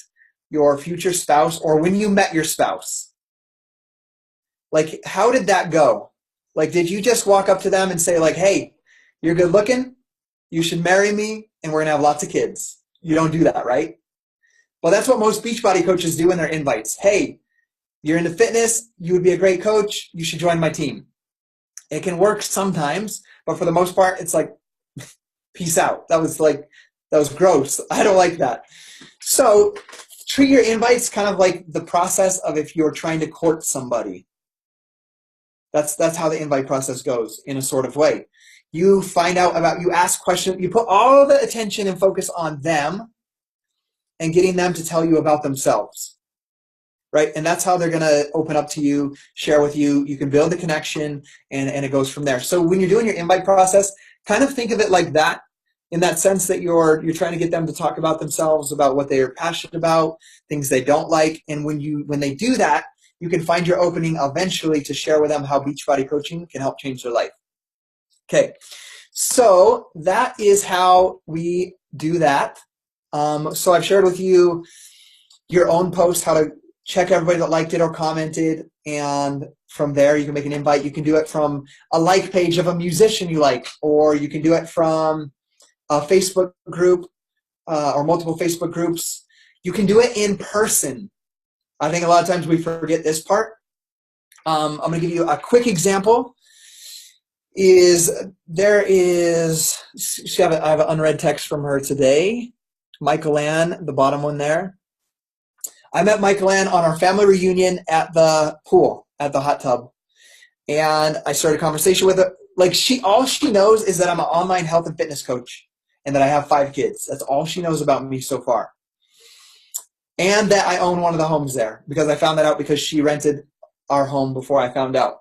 your future spouse, or when you met your spouse. Like, how did that go? Like, did you just walk up to them and say, like, hey, you're good looking, you should marry me, and we're going to have lots of kids? You don't do that, right? Well, that's what most Beachbody coaches do in their invites. Hey, you're into fitness, you would be a great coach, you should join my team. It can work sometimes, but for the most part, it's like, Peace out. That was gross. I don't like that. So treat your invites kind of like the process of if you're trying to court somebody. That's how the invite process goes in a sort of way. You find out about, you ask questions, you put all the attention and focus on them and getting them to tell you about themselves, right? And that's how they're going to open up to you, share with you. You can build the connection, and it goes from there. So when you're doing your invite process, kind of think of it like that, in that sense that you're trying to get them to talk about themselves, about what they're passionate about, things they don't like. And when they do that, you can find your opening eventually to share with them how Beachbody coaching can help change their life. Okay, so that is how we do that. So I've shared with you your own post, how to check everybody that liked it or commented, and from there you can make an invite. You can do it from a like page of a musician you like, or you can do it from a Facebook group or multiple Facebook groups. You can do it in person. I think a lot of times we forget this part. I'm going to give you a quick example. I have an unread text from her today. Michael Ann, the bottom one there. I met Michael Ann on our family reunion at the pool, at the hot tub. And I started a conversation with her. Like, all she knows is that I'm an online health and fitness coach and that I have 5 kids. That's all she knows about me so far. And that I own one of the homes there, because I found that out because she rented our home before I found out.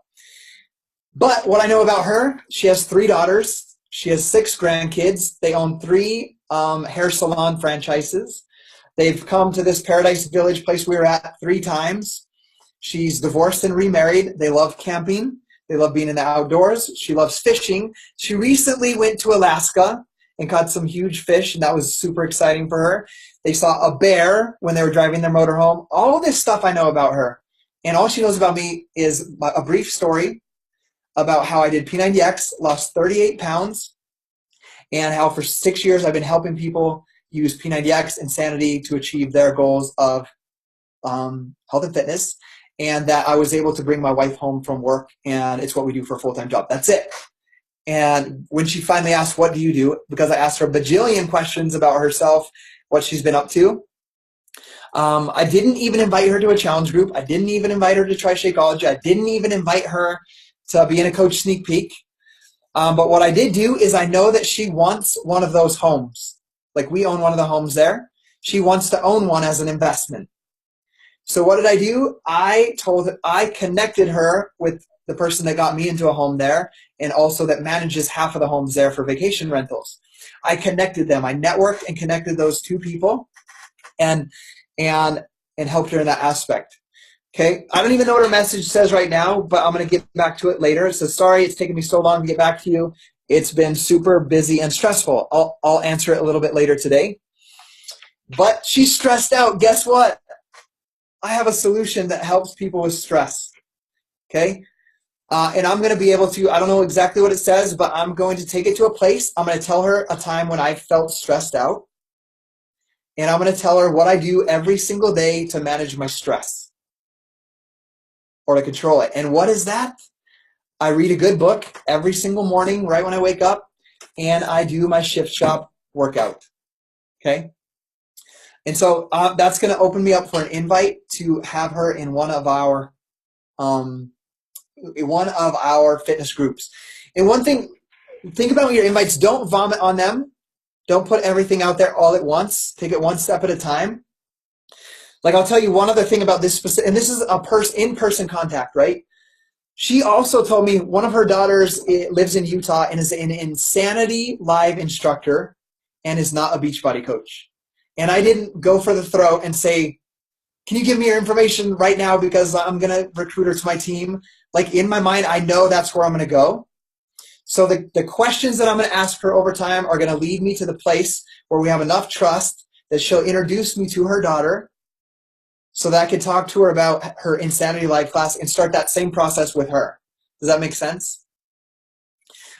But what I know about her, she has 3 daughters. She has 6 grandkids. They own 3 hair salon franchises. They've come to this Paradise Village place we were at 3 times. She's divorced and remarried. They love camping. They love being in the outdoors. She loves fishing. She recently went to Alaska and caught some huge fish, and that was super exciting for her. They saw a bear when they were driving their motorhome. All this stuff I know about her. And all she knows about me is a brief story about how I did P90X, lost 38 pounds, and how for 6 years I've been helping people use P90X Insanity to achieve their goals of health and fitness, and that I was able to bring my wife home from work, and it's what we do for a full-time job. That's it. And when she finally asked, what do you do? Because I asked her a bajillion questions about herself, what she's been up to. I didn't even invite her to a challenge group. I didn't even invite her to try Shakeology. I didn't even invite her to be in a coach sneak peek. But what I did do is I know that she wants one of those homes. Like, we own one of the homes there. She wants to own one as an investment. So what did I do? I connected her with the person that got me into a home there, and also that manages half of the homes there for vacation rentals. I connected them. I networked and connected those 2 people and helped her in that aspect. Okay, I don't even know what her message says right now, but I'm going to get back to it later. So sorry it's taken me so long to get back to you. It's been super busy and stressful. I'll answer it a little bit later today. But she's stressed out. Guess what? I have a solution that helps people with stress. Okay, and I'm going to be able to, I don't know exactly what it says, but I'm going to take it to a place. I'm going to tell her a time when I felt stressed out. And I'm going to tell her what I do every single day to manage my stress or to control it. And what is that? I read a good book every single morning right when I wake up, and I do my shift shop workout. Okay? And so that's going to open me up for an invite to have her in one of our fitness groups. And one thing, think about your invites. Don't vomit on them. Don't put everything out there all at once. Take it one step at a time. Like, I'll tell you one other thing about this specific, and this is a in-person contact, right? She also told me one of her daughters lives in Utah and is an Insanity Live instructor and is not a Beachbody coach. And I didn't go for the throat and say, can you give me your information right now because I'm going to recruit her to my team? Like, in my mind, I know that's where I'm going to go. So the questions that I'm going to ask her over time are going to lead me to the place where we have enough trust that she'll introduce me to her daughter so that I can talk to her about her Insanity Live class and start that same process with her. Does that make sense?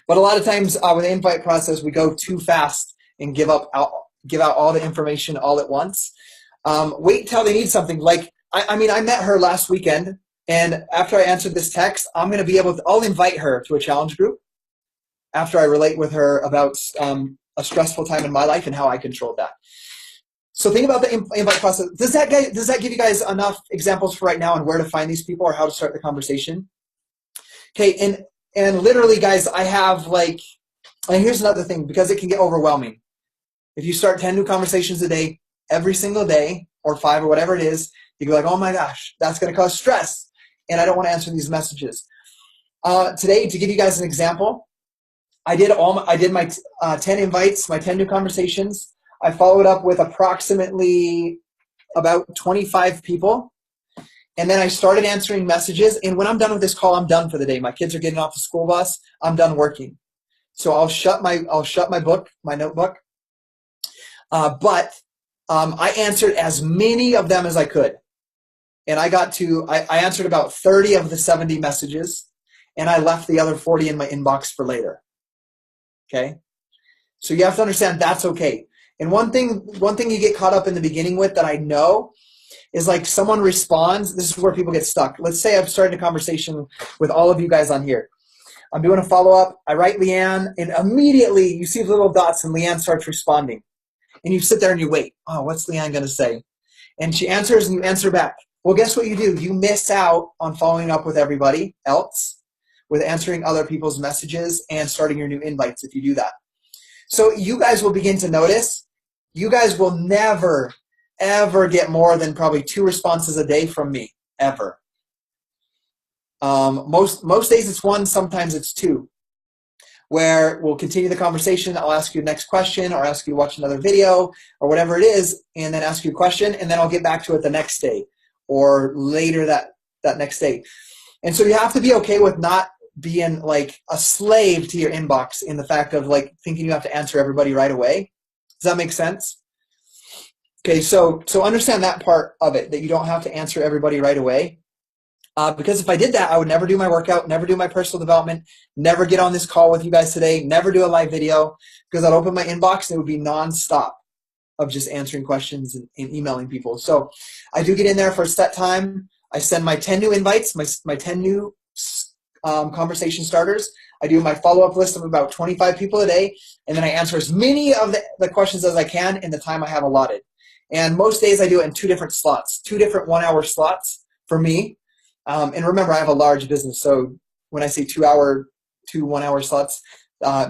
But a lot of times with the invite process, we go too fast and give out all the information all at once. Wait till they need something. Like, I met her last weekend, and after I answered this text, I'm going to be able to, I'll invite her to a challenge group after I relate with her about a stressful time in my life and how I controlled that. So think about the invite process. Does that give you guys enough examples for right now on where to find these people or how to start the conversation? Okay, and literally, guys, I have like, and here's another thing, because it can get overwhelming. If you start 10 new conversations a day, every single day, or 5 or whatever it is, you go like, oh my gosh, that's going to cause stress, and I don't want to answer these messages. Today, to give you guys an example, I did my 10 invites, my 10 new conversations. I followed up with approximately about 25 people. And then I started answering messages. And when I'm done with this call, I'm done for the day. My kids are getting off the school bus. I'm done working. So I'll shut my notebook. But I answered as many of them as I could. And I answered about 30 of the 70 messages. And I left the other 40 in my inbox for later. Okay? So you have to understand that's okay. And one thing you get caught up in the beginning with that I know is like someone responds. This is where people get stuck. Let's say I've started a conversation with all of you guys on here. I'm doing a follow-up. I write Leanne, and immediately you see the little dots, and Leanne starts responding. And you sit there and you wait. Oh, what's Leanne going to say? And she answers, and you answer back. Well, guess what you do? You miss out on following up with everybody else, with answering other people's messages and starting your new invites if you do that. So you guys will begin to notice, you guys will never, ever get more than probably 2 responses a day from me, ever. Most days it's 1, sometimes it's 2, where we'll continue the conversation. I'll ask you the next question, or ask you to watch another video, or whatever it is, and then ask you a question, and then I'll get back to it the next day, or later that next day. And so you have to be okay with not being like a slave to your inbox, in the fact of like thinking you have to answer everybody right away. Does that make sense? Okay, so understand that part of it, that you don't have to answer everybody right away. Because if I did that, I would never do my workout, never do my personal development, never get on this call with you guys today, never do a live video, because I'd open my inbox and it would be nonstop of just answering questions and emailing people. So I do get in there for a set time. I send my 10 new invites, my 10 new conversation starters. I do my follow-up list of about 25 people a day, and then I answer as many of the questions as I can in the time I have allotted. And most days I do it in 2 different slots, 2 different 1-hour slots for me. And remember, I have a large business, so when I say 2 1-hour slots,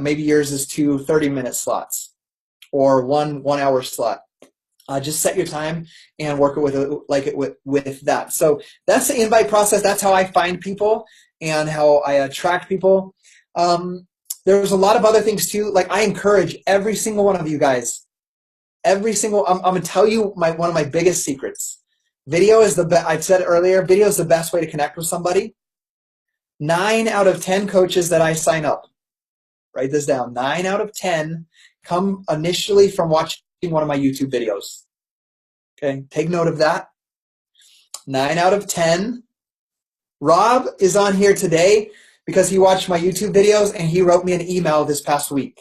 maybe yours is 2 30-minute slots, or 1 1-hour slot. Just set your time and work it with that. So that's the invite process. That's how I find people and how I attract people. There's a lot of other things too. Like, I encourage every single one of you guys. I'm going to tell you one of my biggest secrets. Video is the best. I said it earlier, video is the best way to connect with somebody. 9 out of 10 coaches that I sign up, write this down, 9 out of 10 come initially from watching one of my YouTube videos. Okay, take note of that. 9 out of 10. Rob is on here today because he watched my YouTube videos and he wrote me an email this past week.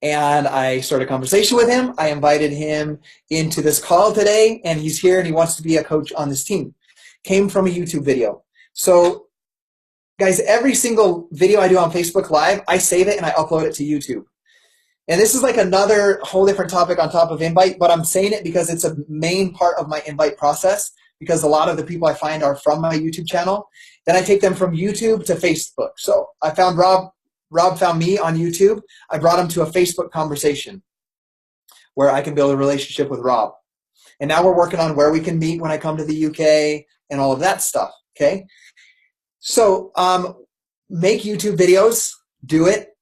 And I started a conversation with him. I invited him into this call today, and he's here and he wants to be a coach on this team. Came from a YouTube video. So, guys, every single video I do on Facebook Live, I save it and I upload it to YouTube. And this is like another whole different topic on top of invite, but I'm saying it because it's a main part of my invite process, because a lot of the people I find are from my YouTube channel. Then I take them from YouTube to Facebook. So I found Rob found me on YouTube. I brought him to a Facebook conversation where I can build a relationship with Rob. And now we're working on where we can meet when I come to the UK and all of that stuff, okay? So make YouTube videos. Do it.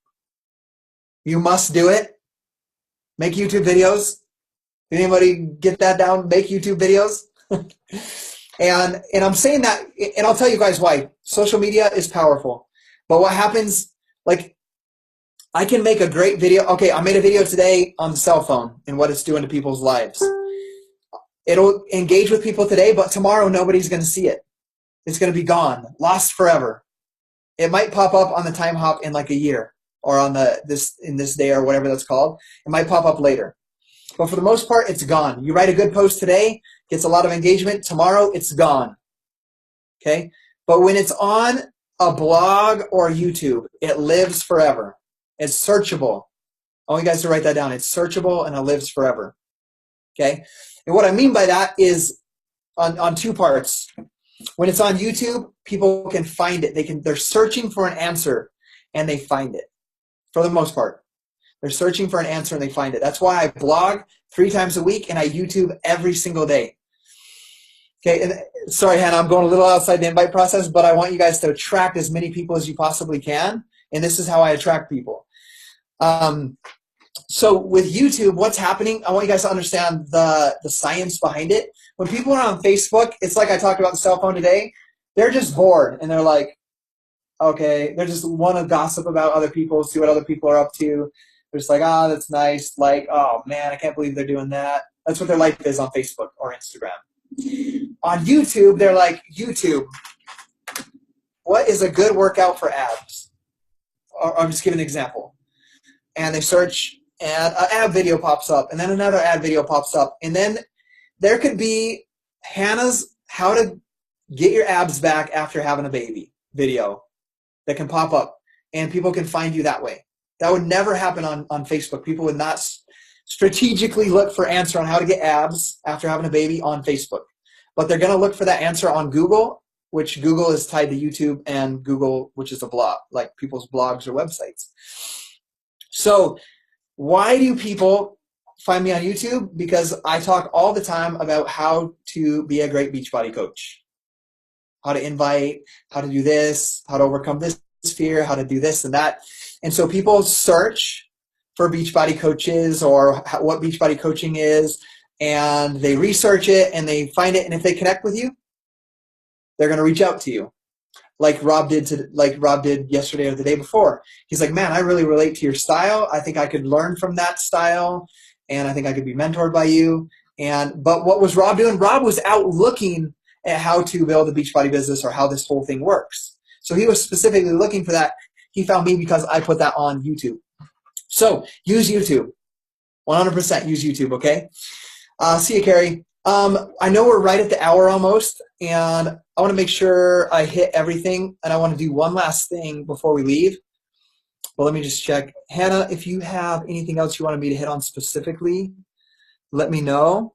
You must do it. Make YouTube videos. Did anybody get that down? Make YouTube videos. and I'm saying that, and I'll tell you guys why. Social media is powerful. But what happens, like, I can make a great video. Okay, I made a video today on the cell phone and what it's doing to people's lives. It'll engage with people today, but tomorrow nobody's going to see it. It's going to be gone, lost forever. It might pop up on the time hop in like a year, or on this day, or whatever that's called. It might pop up later. But for the most part, it's gone. You write a good post today, gets a lot of engagement. Tomorrow, it's gone. Okay? But when it's on a blog or YouTube, it lives forever. It's searchable. I want you guys to write that down. It's searchable and it lives forever. Okay? And what I mean by that is on two parts. When it's on YouTube, people can find it. They're searching for an answer and they find it for the most part. They're searching for an answer and they find it. That's why I blog 3 times a week and I YouTube every single day. Okay, and sorry, Hannah, I'm going a little outside the invite process, but I want you guys to attract as many people as you possibly can. And this is how I attract people. So with YouTube, what's happening, I want you guys to understand the science behind it. When people are on Facebook, it's like I talked about the cell phone today. They're just bored and they're like, okay, they just want to gossip about other people, see what other people are up to. They're just like, oh, that's nice. Like, oh man, I can't believe they're doing that. That's what their life is on Facebook or Instagram. On YouTube, they're like, YouTube, what is a good workout for abs? Or I'm just giving an example. And they search and an ad video pops up and then another ad video pops up. And then there could be Hannah's how to get your abs back after having a baby video that can pop up and people can find you that way. That would never happen on Facebook. People would not strategically look for answer on how to get abs after having a baby on Facebook. But they're going to look for that answer on Google, which Google is tied to YouTube, and Google, which is a blog, like people's blogs or websites. So why do people find me on YouTube? Because I talk all the time about how to be a great Beachbody coach, how to invite, how to do this, how to overcome this fear, how to do this and that. And so people search for Beachbody coaches or what Beachbody coaching is, and they research it and they find it. And if they connect with you, they're going to reach out to you. Like Rob did yesterday or the day before. He's like, man, I really relate to your style. I think I could learn from that style, and I think I could be mentored by you. But what was Rob doing? Rob was out looking at how to build a Beachbody business or how this whole thing works. So he was specifically looking for that. He found me because I put that on YouTube. So use YouTube. 100% use YouTube, okay? See you, Carrie. I know we're right at the hour almost, and I want to make sure I hit everything, and I want to do one last thing before we leave. Well, let me just check. Hannah, if you have anything else you wanted me to hit on specifically, let me know.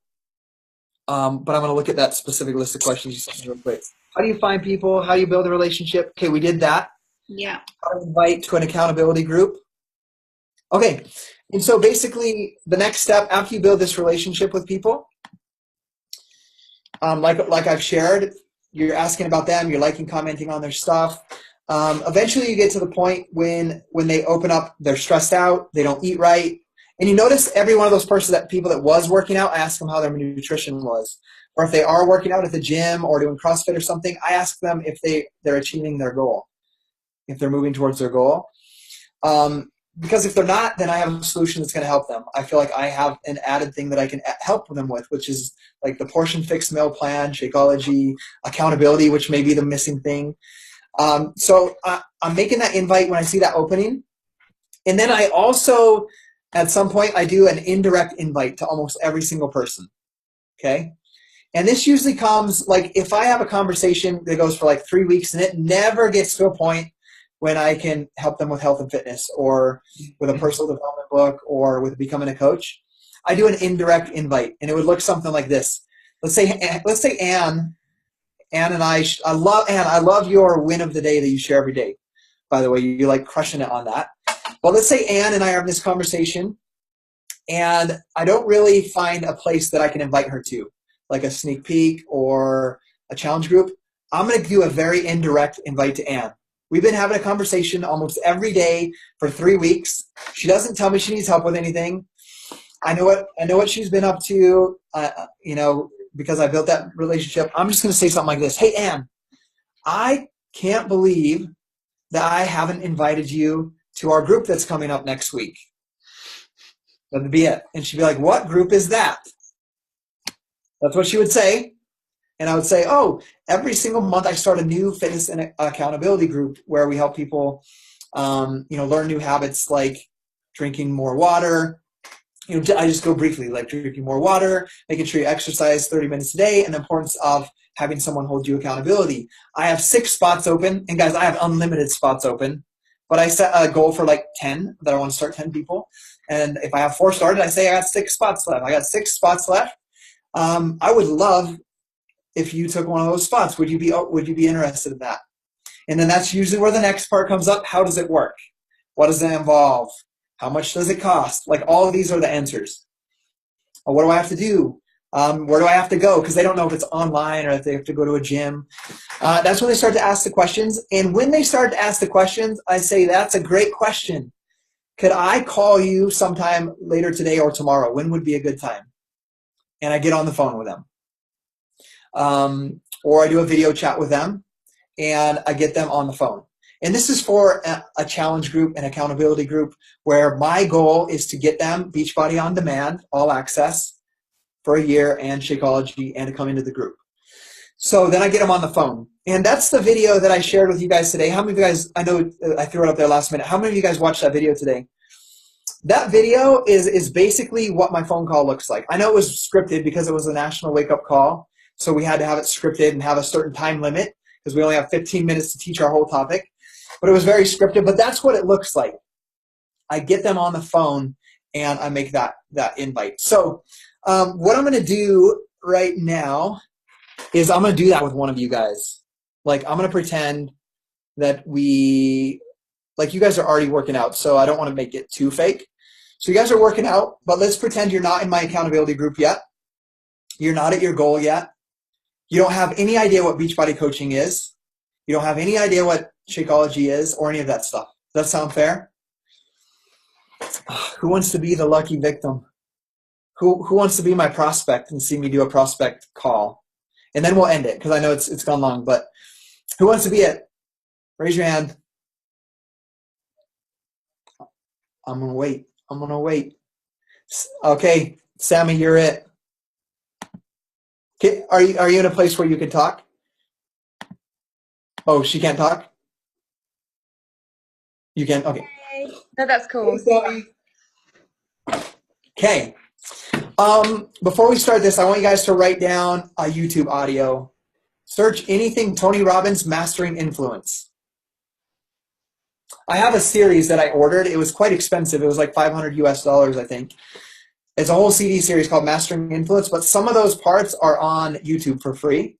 But I'm going to look at that specific list of questions you sent me real quick. How do you find people? How do you build a relationship? Okay, we did that. Yeah. How to invite to an accountability group. Okay, and so basically the next step after you build this relationship with people, like I've shared, you're asking about them, you're liking, commenting on their stuff. Eventually you get to the point when they open up, they're stressed out, they don't eat right. And you notice every one of those people that was working out, I ask them how their nutrition was. Or if they are working out at the gym or doing CrossFit or something, I ask them if they're achieving their goal, if they're moving towards their goal. Because if they're not, then I have a solution that's going to help them. I feel like I have an added thing that I can help them with, which is like the portion fixed meal plan, Shakeology, accountability, which may be the missing thing. So I'm making that invite when I see that opening. And then I also, at some point, I do an indirect invite to almost every single person. Okay? And this usually comes, like, if I have a conversation that goes for like 3 weeks and it never gets to a point when I can help them with health and fitness or with a personal development book or with becoming a coach, I do an indirect invite, and it would look something like this. Let's say Anne and I love your win of the day that you share every day. By the way, you like crushing it on that. Well, let's say Anne and I are in this conversation, and I don't really find a place that I can invite her to, like a sneak peek or a challenge group. I'm going to do a very indirect invite to Anne. We've been having a conversation almost every day for 3 weeks. She doesn't tell me she needs help with anything. I know what she's been up to, because I built that relationship. I'm just going to say something like this. Hey, Anne, I can't believe that I haven't invited you to our group that's coming up next week. That'd be it. And she'd be like, what group is that? That's what she would say. And I would say, oh, every single month I start a new fitness and accountability group where we help people, learn new habits like drinking more water. I just go briefly, like drinking more water, making sure you exercise 30 minutes a day, and the importance of having someone hold you accountability. I have 6 spots open, and guys, I have unlimited spots open, but I set a goal for like 10, that I want to start 10 people. And if I have 4 started, I say I got 6 spots left. I got 6 spots left. I would love if you took one of those spots. Would you be interested in that? And then that's usually where the next part comes up. How does it work? What does it involve? How much does it cost? Like, all of these are the answers. What do I have to do? Where do I have to go? Because they don't know if it's online or if they have to go to a gym. That's when they start to ask the questions. And when they start to ask the questions, I say, that's a great question. Could I call you sometime later today or tomorrow? When would be a good time? And I get on the phone with them. Or I do a video chat with them, and I get them on the phone. And this is for a challenge group, an accountability group, where my goal is to get them Beachbody On Demand, all access, for a year, and Shakeology, and to come into the group. So then I get them on the phone. And that's the video that I shared with you guys today. How many of you guys, I know I threw it up there last minute, how many of you guys watched that video today? That video is basically what my phone call looks like. I know it was scripted because it was a national wake-up call, so we had to have it scripted and have a certain time limit because we only have 15 minutes to teach our whole topic. But it was very scripted, but that's what it looks like. I get them on the phone, and I make that invite. So what I'm going to do right now is I'm going to do that with one of you guys. Like, I'm going to pretend that you guys are already working out, so I don't want to make it too fake. So you guys are working out, but let's pretend you're not in my accountability group yet. You're not at your goal yet. You don't have any idea what Beachbody coaching is. You don't have any idea what Shakeology is or any of that stuff. Does that sound fair? Who wants to be the lucky victim? Who wants to be my prospect and see me do a prospect call? And then we'll end it because I know it's gone long, but who wants to be it? Raise your hand. I'm going to wait. I'm going to wait. Okay, Sammy, you're it. Okay, are you in a place where you can talk? Oh, she can't talk? You can? Okay. No, that's cool. Okay. Before we start this, I want you guys to write down a YouTube audio. Search anything Tony Robbins Mastering Influence. I have a series that I ordered. It was quite expensive. It was like $500 US, I think. It's a whole CD series called Mastering Influence, but some of those parts are on YouTube for free.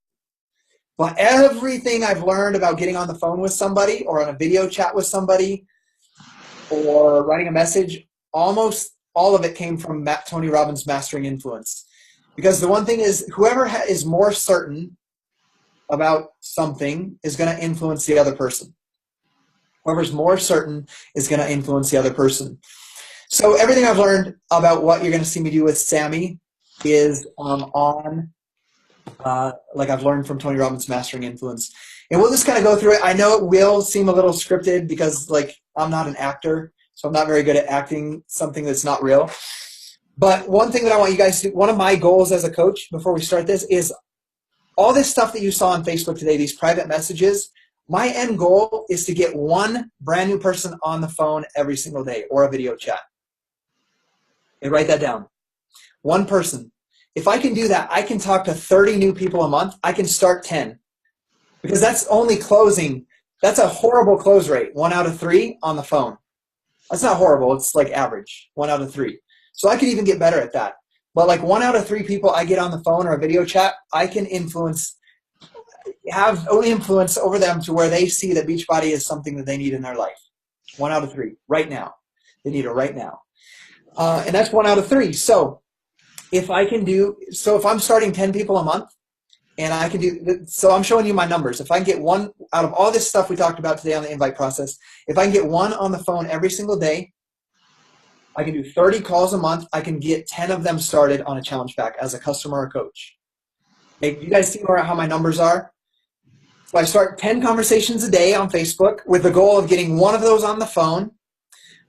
But everything I've learned about getting on the phone with somebody or on a video chat with somebody or writing a message, almost all of it came from Tony Robbins Mastering Influence. Because the one thing is, whoever is more certain about something is going to influence the other person. Whoever's more certain is going to influence the other person. So everything I've learned about what you're going to see me do with Sammy is like I've learned from Tony Robbins Mastering Influence. And we'll just kind of go through it. I know it will seem a little scripted because, like, I'm not an actor, so I'm not very good at acting something that's not real. But one thing that I want you guys to do, one of my goals as a coach before we start this is all this stuff that you saw on Facebook today, these private messages, my end goal is to get one brand new person on the phone every single day or a video chat. And write that down. One person. If I can do that, I can talk to 30 new people a month. I can start 10. Because that's only closing. That's a horrible close rate. 1 out of 3 on the phone. That's not horrible. It's like average. 1 out of 3. So I could even get better at that. But like 1 out of 3 people I get on the phone or a video chat, I can have influence over them to where they see that Beachbody is something that they need in their life. 1 out of 3 right now. They need it right now. And that's 1 out of 3. So if I'm starting 10 people a month and I can do, so I'm showing you my numbers. If I can get one out of all this stuff we talked about today on the invite process, if I can get one on the phone every single day, I can do 30 calls a month. I can get 10 of them started on a challenge pack as a customer or coach. Hey, you guys see how my numbers are? So I start 10 conversations a day on Facebook with the goal of getting one of those on the phone,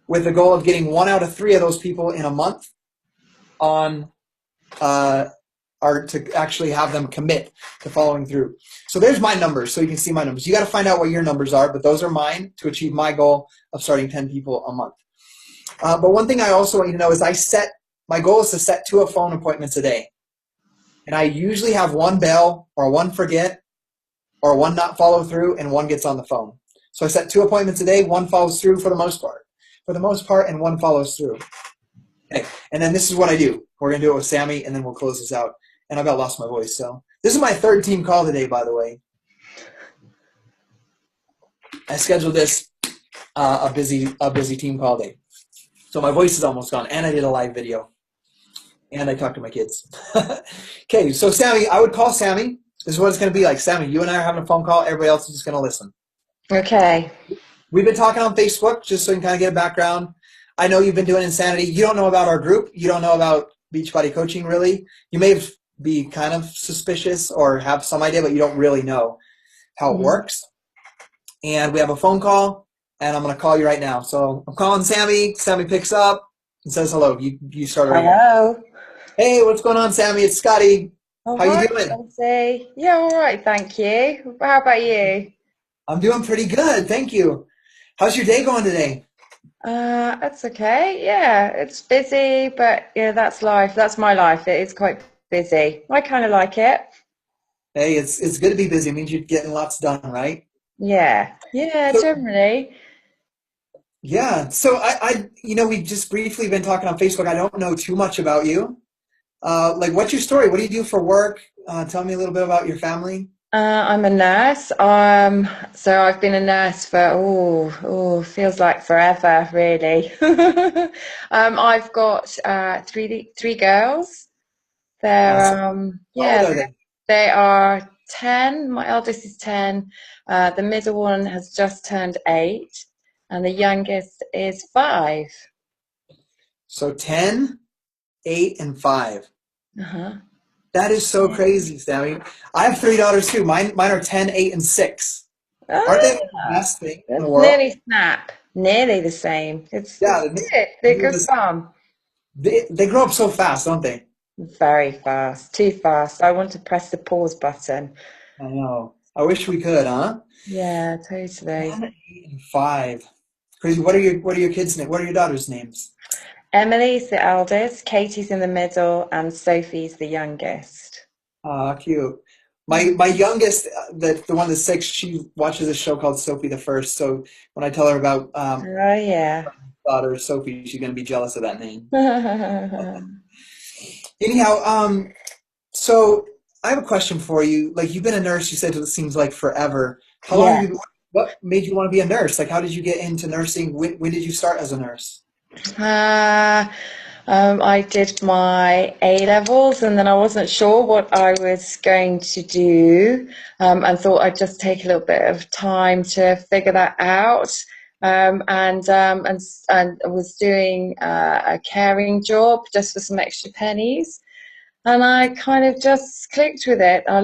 with the goal of getting 1 out of 3 of those people in a month on or to actually have them commit to following through. So there's my numbers, so you can see my numbers. You got to find out what your numbers are, but those are mine to achieve my goal of starting 10 people a month. But one thing I also want you to know is my goal is to set 2 phone appointments a day. And I usually have 1 bell or 1 forget or 1 not follow through and 1 gets on the phone. So I set 2 appointments a day, 1 follows through for the most part, and 1 follows through. Okay. And then this is what I do. We're going to do it with Sammy, and then we'll close this out. And I about lost my voice. So this is my third team call today, by the way. I scheduled this a busy team call day. So my voice is almost gone. And I did a live video. And I talked to my kids. Okay, so Sammy, I would call Sammy. This is what it's going to be like. Sammy, you and I are having a phone call. Everybody else is just going to listen. Okay. We've been talking on Facebook, just so you can kind of get a background. I know you've been doing Insanity. You don't know about our group. You don't know about Beachbody Coaching, really. You may be kind of suspicious or have some idea, but you don't really know how it works. And we have a phone call, and I'm going to call you right now. So I'm calling Sammy. Sammy picks up and says hello. You start right Hello. here. Hey, what's going on, Sammy? It's Scotty. Oh, How hi, you doing? Chelsea. Yeah, all right, thank you. How about you? I'm doing pretty good, thank you. How's your day going today? That's okay. Yeah, it's busy, but yeah, that's life. That's my life. It is quite busy. I kind of like it. Hey, it's good to be busy. It means you're getting lots done, right? Yeah. Yeah, So generally. yeah, so we've just briefly been talking on Facebook. I don't know too much about you. Like, what's your story? What do you do for work? Tell me a little bit about your family. I'm a nurse. So I've been a nurse for feels like forever, really. I've got three girls. Awesome. They're How old yeah, are they? they are 10. My eldest is 10. The middle one has just turned 8, and the youngest is 5. So 10, 8, and 5. Uh-huh. That is so Yeah. crazy, Sammy. I have three daughters too. Mine are 10, 8, and 6. Aren't they the Ah, best thing in the that's world? nearly snap. Nearly the same. Yeah, It's good. They're good fun. they grow up so fast, don't they? Very fast. Too fast. I want to press the pause button. I know. I wish we could, huh? Yeah, totally. 10, 8, and 5. Crazy. What are your kids' names? What are your daughters' names? Emily's the eldest, Katie's in the middle, and Sophie's the youngest. Cute. My Mm. my youngest, the one that's 6, she watches a show called Sophie the First. So when I tell her about Oh, yeah. daughter Sophie, she's gonna be jealous of that name. Anyhow, so I have a question for you. Like, you've been a nurse, you said it seems like forever. How long have Yeah. you? What made you want to be a nurse? Like, how did you get into nursing? When did you start as a nurse? Uh, I did my A levels and then I wasn't sure what I was going to do, and thought I'd just take a little bit of time to figure that out. And I was doing a caring job just for some extra pennies, and I kind of just clicked with it. I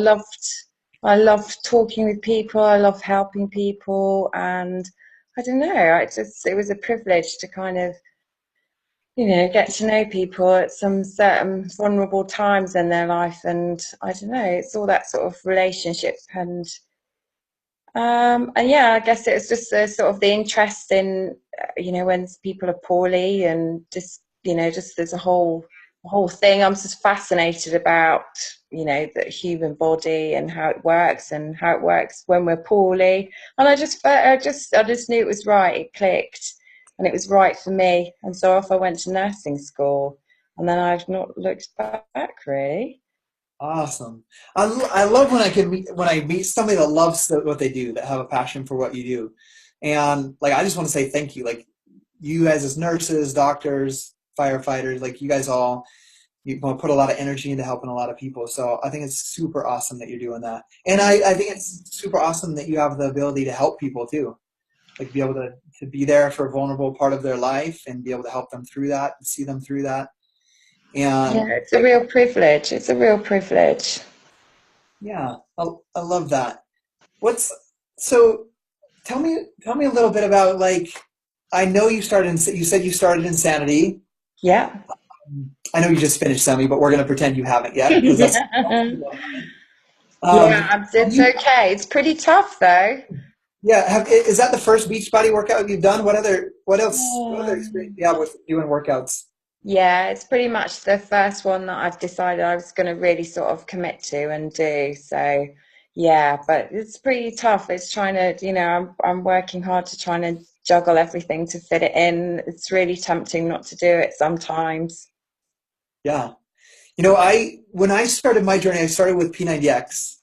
loved talking with people. I love helping people, and I don't know. It was a privilege to kind of get to know people at some certain vulnerable times in their life, and I don't know. It's all that sort of relationship and yeah, I guess it's just the sort of the interest in, when people are poorly and just there's a whole thing. I'm just fascinated about, the human body and how it works when we're poorly. And I just knew it was right. It clicked, and it was right for me. And so off I went to nursing school, and then I've not looked back really. Awesome. I love when I meet somebody that loves what they do, that have a passion for what you do, and like I just want to say thank you. Like, you guys as nurses, doctors, firefighters, like you guys all you put a lot of energy into helping a lot of people. So I think it's super awesome that you're doing that, and I think it's super awesome that you have the ability to help people too. Like, be able to be there for a vulnerable part of their life and be able to help them through that, and see them through that, Yeah, and it's a real privilege. It's a real privilege. yeah, I love that. What's so? Tell me a little bit about, like, I know you started. You said you started Insanity. Yeah. I know you just finished Semi, but we're gonna pretend you haven't yet because that's Yeah, have it's you? okay. It's pretty tough though. Yeah, is that the first Beachbody workout you've done? What other experience Um, do you have with doing workouts? Yeah, it's pretty much the first one that I've decided I was going to really sort of commit to and do. So, yeah, but it's pretty tough. It's trying to, I'm working hard to try and juggle everything to fit it in. It's really tempting not to do it sometimes. Yeah. You know, when I started my journey, I started with P90X,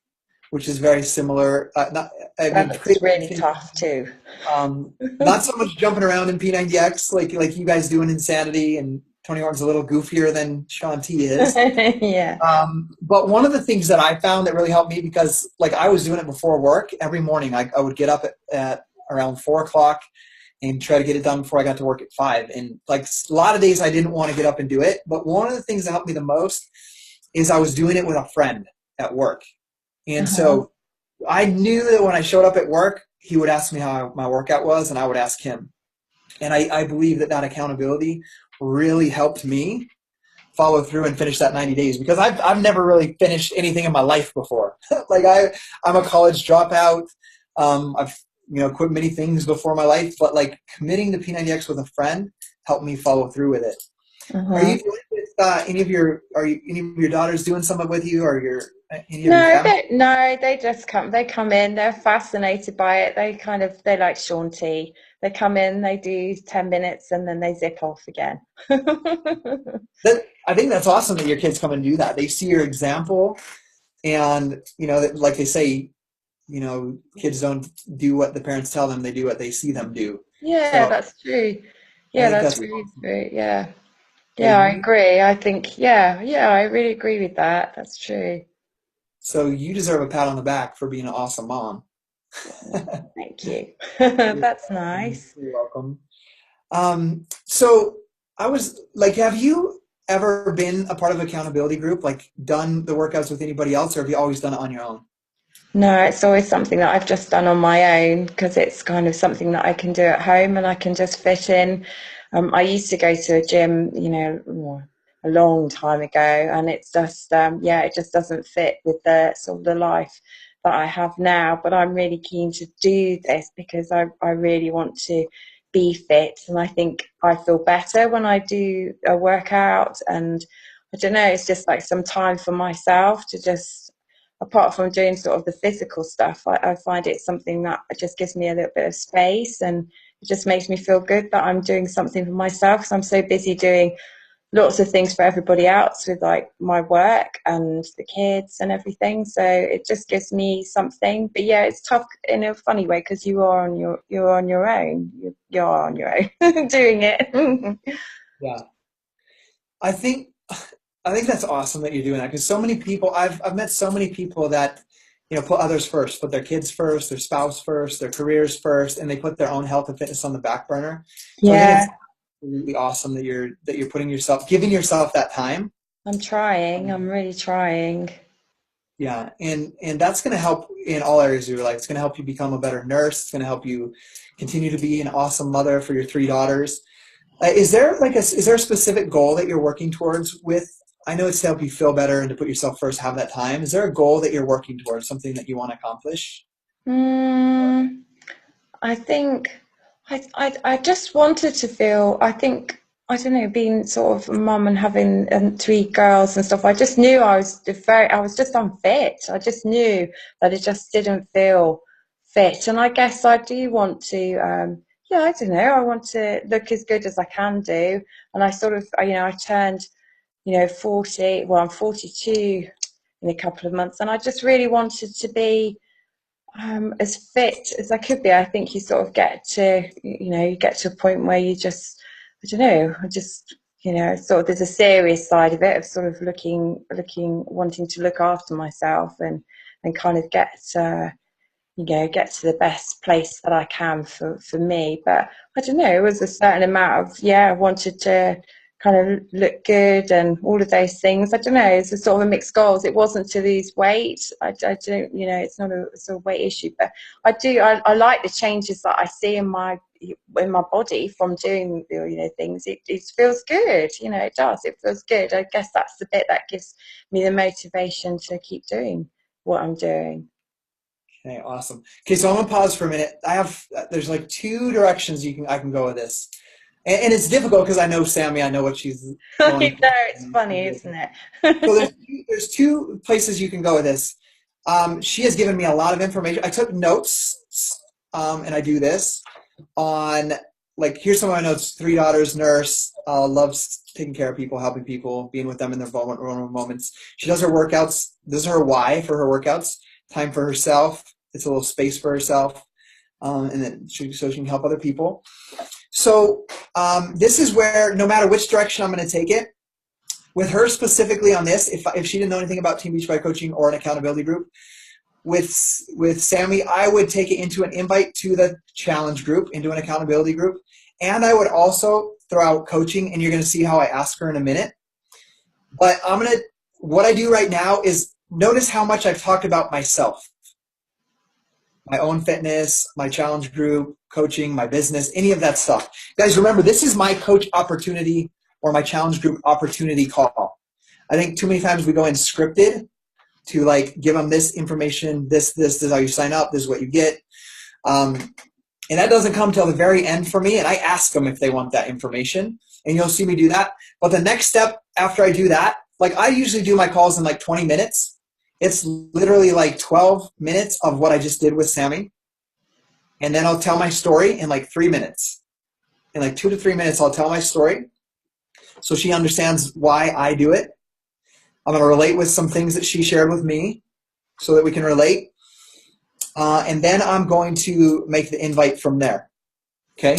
which is very similar. That's really tough too. Not so much jumping around in P90X like you guys do in Insanity, and Tony Horton's a little goofier than Sean T is. Yeah. But one of the things that I found that really helped me, because like I was doing it before work every morning, I would get up at around 4 o'clock and try to get it done before I got to work at 5. And like a lot of days I didn't want to get up and do it. But one of the things that helped me the most is I was doing it with a friend at work. And so I knew that when I showed up at work, he would ask me how my workout was, and I would ask him. And I believe that accountability really helped me follow through and finish that 90 days, because I've never really finished anything in my life before. Like I'm a college dropout. I've quit many things before my life, but like committing to P90X with a friend helped me follow through with it. Are you doing it with any of your daughters doing something with you, or any of your family? No, they just come in, they're fascinated by it. They like Shaun T. They come in, they do 10 minutes and then they zip off again. I think that's awesome that your kids come and do that. They see your example, and like they say, kids don't do what the parents tell them, they do what they see them do. Yeah, So that's true. I Yeah, think that's that's really awesome. true. Yeah. So Yeah, I agree. I think, yeah, I really agree with that. That's true. so you deserve a pat on the back for being an awesome mom. Thank you. You're That's welcome. nice. You're welcome. So I was like, have you ever been a part of an accountability group, like done the workouts with anybody else, or have you always done it on your own? No, it's always something that I've just done on my own because it's kind of something that I can do at home and I can just fit in. I used to go to a gym, a long time ago, and it's just, yeah, it just doesn't fit with the sort of the life that I have now. But I'm really keen to do this because I really want to be fit, and I think I feel better when I do a workout. And I don't know, it's just like some time for myself to just, apart from doing sort of the physical stuff, I find it's something that just gives me a little bit of space, and it just makes me feel good that I'm doing something for myself, because I'm so busy doing lots of things for everybody else with like my work and the kids and everything. So it just gives me something. But yeah, it's tough in a funny way because you're on your own. You're on your own doing it. Yeah. I think I think that's awesome that you're doing that, because so many people I've met so many people that put others first, put their kids first, their spouse first, their careers first, and they put their own health and fitness on the back burner. So I think Yeah, it's really awesome that you're giving yourself that time. I'm trying. I'm really trying. Yeah, and that's going to help in all areas of your life. It's going to help you become a better nurse. It's going to help you continue to be an awesome mother for your 3 daughters. Is there is there a specific goal that you're working towards with? I know it's to help you feel better and to put yourself first, have that time. Is there a goal that you're working towards, something that you want to accomplish? Mm, I think I just wanted to feel, I think, I don't know, being sort of a mum and having 3 girls and stuff, I just knew I was just unfit. I just knew that it just didn't feel fit. And I guess I do want to, yeah, I don't know, I want to look as good as I can do. And I sort of, I turned, 40, well, I'm 42 in a couple of months, and I just really wanted to be as fit as I could be. I think you sort of get to, you get to a point where you just, I don't know, I just, sort of there's a serious side of it of sort of wanting to look after myself and kind of get to the best place that I can for me. But I don't know, it was a certain amount of, yeah, I wanted to kind of look good and all of those things. I don't know, it's a sort of a mixed goals. It wasn't to lose weight. I don't, it's not a sort of weight issue, but I like the changes that I see in my body from doing things. It feels good, it does. It feels good. I guess that's the bit that gives me the motivation to keep doing what I'm doing. Okay, awesome. Okay, so I'm gonna pause for a minute. There's like 2 directions I can go with this, and it's difficult because I know Sammy. I know what she's I going know, through. it's funny, isn't So it? there's two places you can go with this. She has given me a lot of information. I took notes, and I do this. on, like, here's someone I know, it's 3 daughters, nurse, loves taking care of people, helping people, being with them in their vulnerable moments. She does her workouts. This is her why for her workouts. Time for herself. It's a little space for herself. And then so she can help other people. So this is where, no matter which direction I'm going to take it, with her specifically on this, if she didn't know anything about Team Beachbody coaching or an accountability group, with Sammy, I would take it into an invite to the challenge group, into an accountability group. And I would also throw out coaching, and you're going to see how I ask her in a minute. But what I do right now is notice how much I've talked about myself, my own fitness, my challenge group, coaching, my business, any of that stuff. Guys, remember, this is my coach opportunity or my challenge group opportunity call. I think too many times we go in scripted to like give them this information, this is how you sign up, this is what you get. And that doesn't come till the very end for me, and I ask them if they want that information, and you'll see me do that. But the next step after I do that, like I usually do my calls in like 20 minutes. It's literally like 12 minutes of what I just did with Sammy. And then I'll tell my story in like 3 minutes. In like 2 to 3 minutes, I'll tell my story so she understands why I do it. I'm going to relate with some things that she shared with me so that we can relate. And then I'm going to make the invite from there. Okay?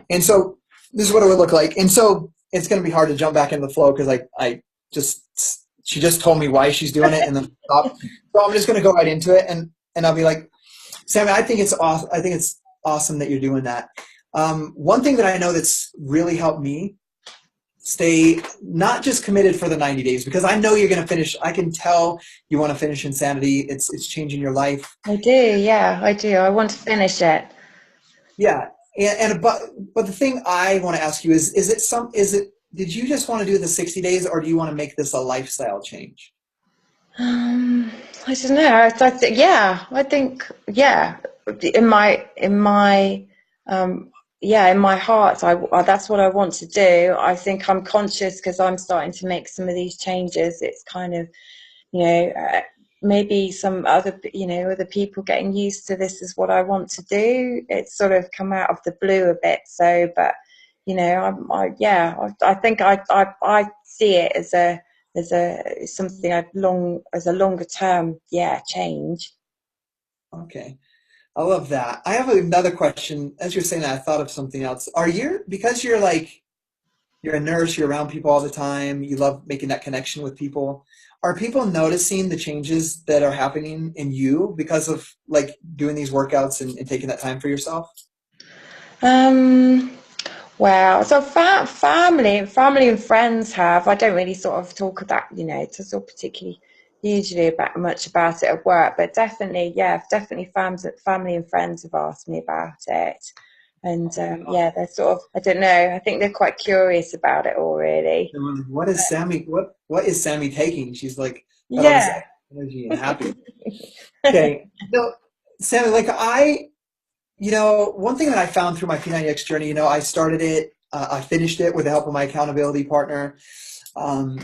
And so this is what it would look like. And so it's going to be hard to jump back into the flow because she just told me why she's doing it and then stop. So I'm just going to go right into it, and I'll be like, Sammy, I think it's awesome. I think it's awesome that you're doing that. One thing that I know that's really helped me stay not just committed for the 90 days, because I know you're going to finish. I can tell you want to finish Insanity. It's changing your life. I do. Yeah, I do. I want to finish it. Yeah. But the thing I want to ask you is did you just want to do the 60 days, or do you want to make this a lifestyle change? I don't know. I think in my heart, that's what I want to do. I think I'm conscious because I'm starting to make some of these changes. It's kind of, maybe some other people getting used to this is what I want to do. It's sort of come out of the blue a bit. So, but I think I see it as something as a longer term change. Okay. I love that. I have another question. As you're saying that, I thought of something else. Because you're a nurse, you're around people all the time, you love making that connection with people. Are people noticing the changes that are happening in you because of like doing these workouts and taking that time for yourself? Well, so family and friends have. I don't really sort of talk about, to sort of particularly usually much about it at work, but definitely family and friends have asked me about it, and they're sort of, I don't know, I think they're quite curious about it all, really. What is Sammy? What is Sammy taking? She's like got all this Yeah. energy and happy. Okay, so Sammy, one thing that I found through my P90X journey, I started it, I finished it with the help of my accountability partner,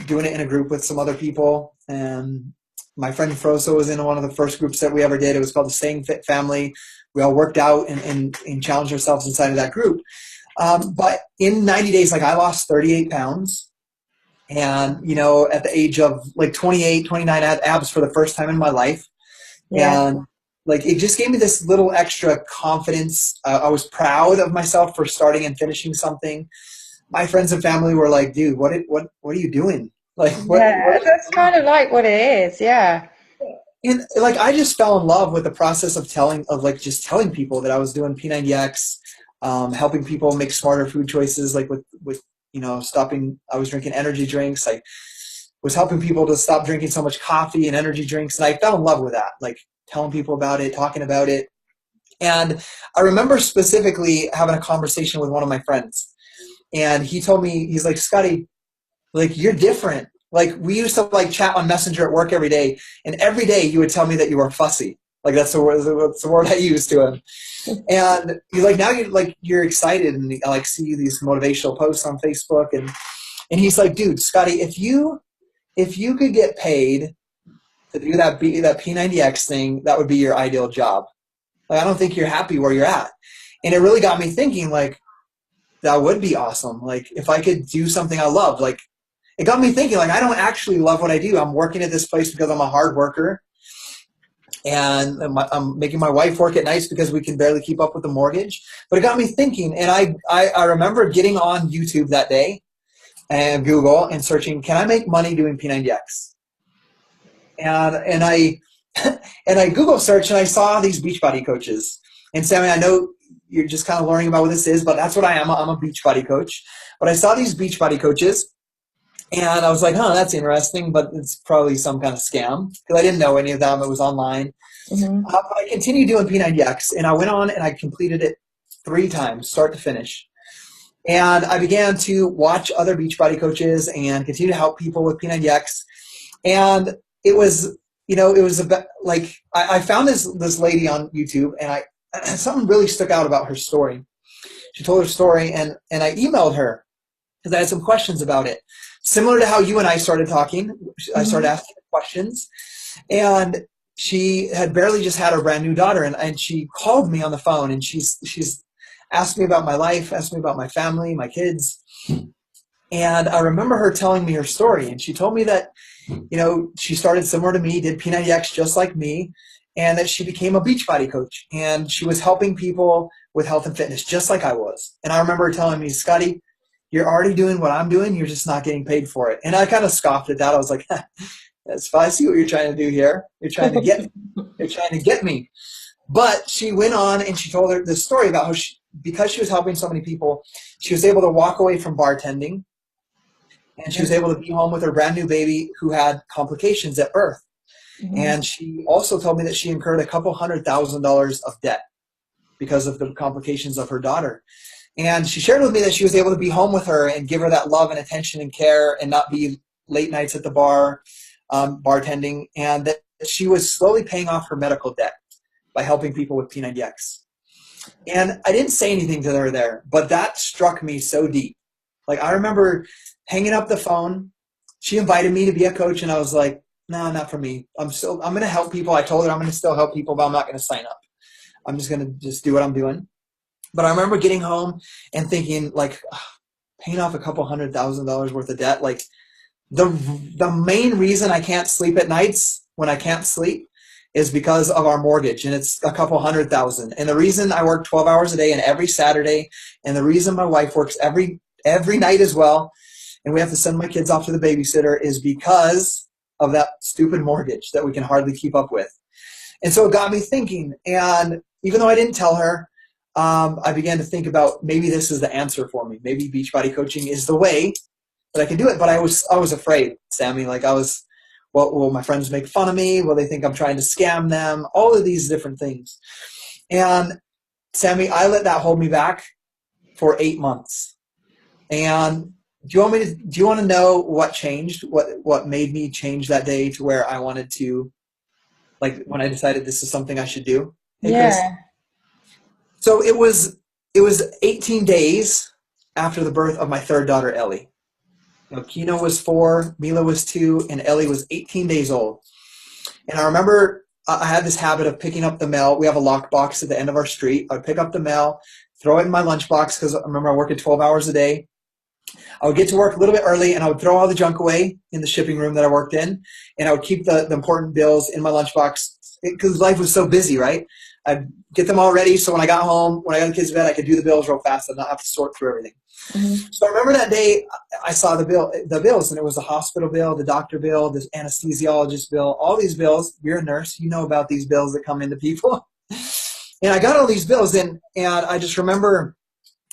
doing it in a group with some other people. And my friend Froso was in one of the first groups that we ever did. It was called the Staying Fit Family. We all worked out and challenged ourselves inside of that group. But in 90 days, I lost 38 pounds. And, at the age of 28, 29, I had abs for the first time in my life. Yeah. And it just gave me this little extra confidence. I was proud of myself for starting and finishing something. My friends and family were like, dude, what are you doing? That's kind of like what it is. Yeah. And I just fell in love with the process of telling people that I was doing P90X, helping people make smarter food choices, with stopping. I was drinking energy drinks. I was helping people to stop drinking so much coffee and energy drinks, and I fell in love with that. Telling people about it, talking about it. And I remember specifically having a conversation with one of my friends, and he told me, he's like, Scotty, you're different. We used to chat on Messenger at work every day, and every day you would tell me that you were fussy. That's the word I used to him. And he's like, now you're excited, and I see these motivational posts on Facebook, and he's like, dude, Scotty, if you could get paid to do that P90X thing, that would be your ideal job. I don't think you're happy where you're at. And it really got me thinking, like, that would be awesome. Like, if I could do something I love, like, it got me thinking, like, I don't actually love what I do. I'm working at this place because I'm a hard worker. And I'm making my wife work at nights because we can barely keep up with the mortgage. But it got me thinking. And I remember getting on YouTube that day and Google and searching, can I make money doing P90X? And I and I Google searched and I saw these Beachbody coaches. And Sammy, I know you're just kind of learning about what this is, but that's what I am. I'm a Beachbody coach. But I saw these Beachbody coaches and I was like, huh, that's interesting, but it's probably some kind of scam because I didn't know any of them. It was online. But I continued doing P90X and I went on and I completed it 3 times, start to finish. And I began to watch other Beachbody coaches and continue to help people with P90X. And it was, it was about, like, I found this lady on YouTube, and something really stuck out about her story. She told her story, and I emailed her because I had some questions about it. Similar to how you and I started talking, I started asking questions, and she had barely just had a brand new daughter, and she called me on the phone, and she's asked me about my life, asked me about my family, my kids. And I remember her telling me her story, and she told me that, she started similar to me, did P90X just like me, and that she became a Beachbody coach, and she was helping people with health and fitness just like I was. And I remember her telling me, Scotty, you're already doing what I'm doing, you're just not getting paid for it. And I kind of scoffed at that. I was like, that's fine. I see what you're trying to do here. You're trying to get me. You're trying to get me. But she went on and she told her this story about how because she was helping so many people, she was able to walk away from bartending, and she was able to be home with her brand new baby who had complications at birth. And she also told me that she incurred a couple $100,000 of debt because of the complications of her daughter. And she shared with me that she was able to be home with her and give her that love and attention and care and not be late nights at the bar, bartending, and that she was slowly paying off her medical debt by helping people with P90X. And I didn't say anything to her there, but that struck me so deep. Like, I remember hanging up the phone. She invited me to be a coach, and I was like, no, not for me. I'm going to help people. I told her I'm going to still help people, but I'm not going to sign up. I'm just going to just do what I'm doing. But I remember getting home and thinking, like, paying off a couple $100,000 worth of debt. Like, the main reason I can't sleep at nights when I can't sleep is because of our mortgage, and it's a couple $100,000. And the reason I work 12 hours a day and every Saturday, and the reason my wife works every night as well, and we have to send my kids off to the babysitter, is because of that stupid mortgage that we can hardly keep up with. And so it got me thinking. And even though I didn't tell her, I began to think about, maybe this is the answer for me. Maybe Beachbody coaching is the way that I can do it. But I was afraid, Sammy. Like, I was, will my friends make fun of me? Will they think I'm trying to scam them? All of these different things. And Sammy, I let that hold me back for 8 months. And do you want to know what changed? What made me change that day to where I wanted to, like, when I decided this is something I should do? Hey, Yeah. Chris. So it was 18 days after the birth of my third daughter, Ellie. Kino was 4, Mila was 2, and Ellie was 18 days old. And I remember I had this habit of picking up the mail. We have a lock box at the end of our street. I would pick up the mail, throw it in my lunchbox, because I remember I work at 12 hours a day. I would get to work a little bit early, and I would throw all the junk away in the shipping room that I worked in, and I would keep the important bills in my lunchbox because life was so busy, right? I'd get them all ready, so when I got home, when I got the kids to bed, I could do the bills real fast and not have to sort through everything. So I remember that day I saw the bills, and it was the hospital bill, the doctor bill, the anesthesiologist bill, all these bills. You're a nurse, you know about these bills that come into people. And I got all these bills, and I just remember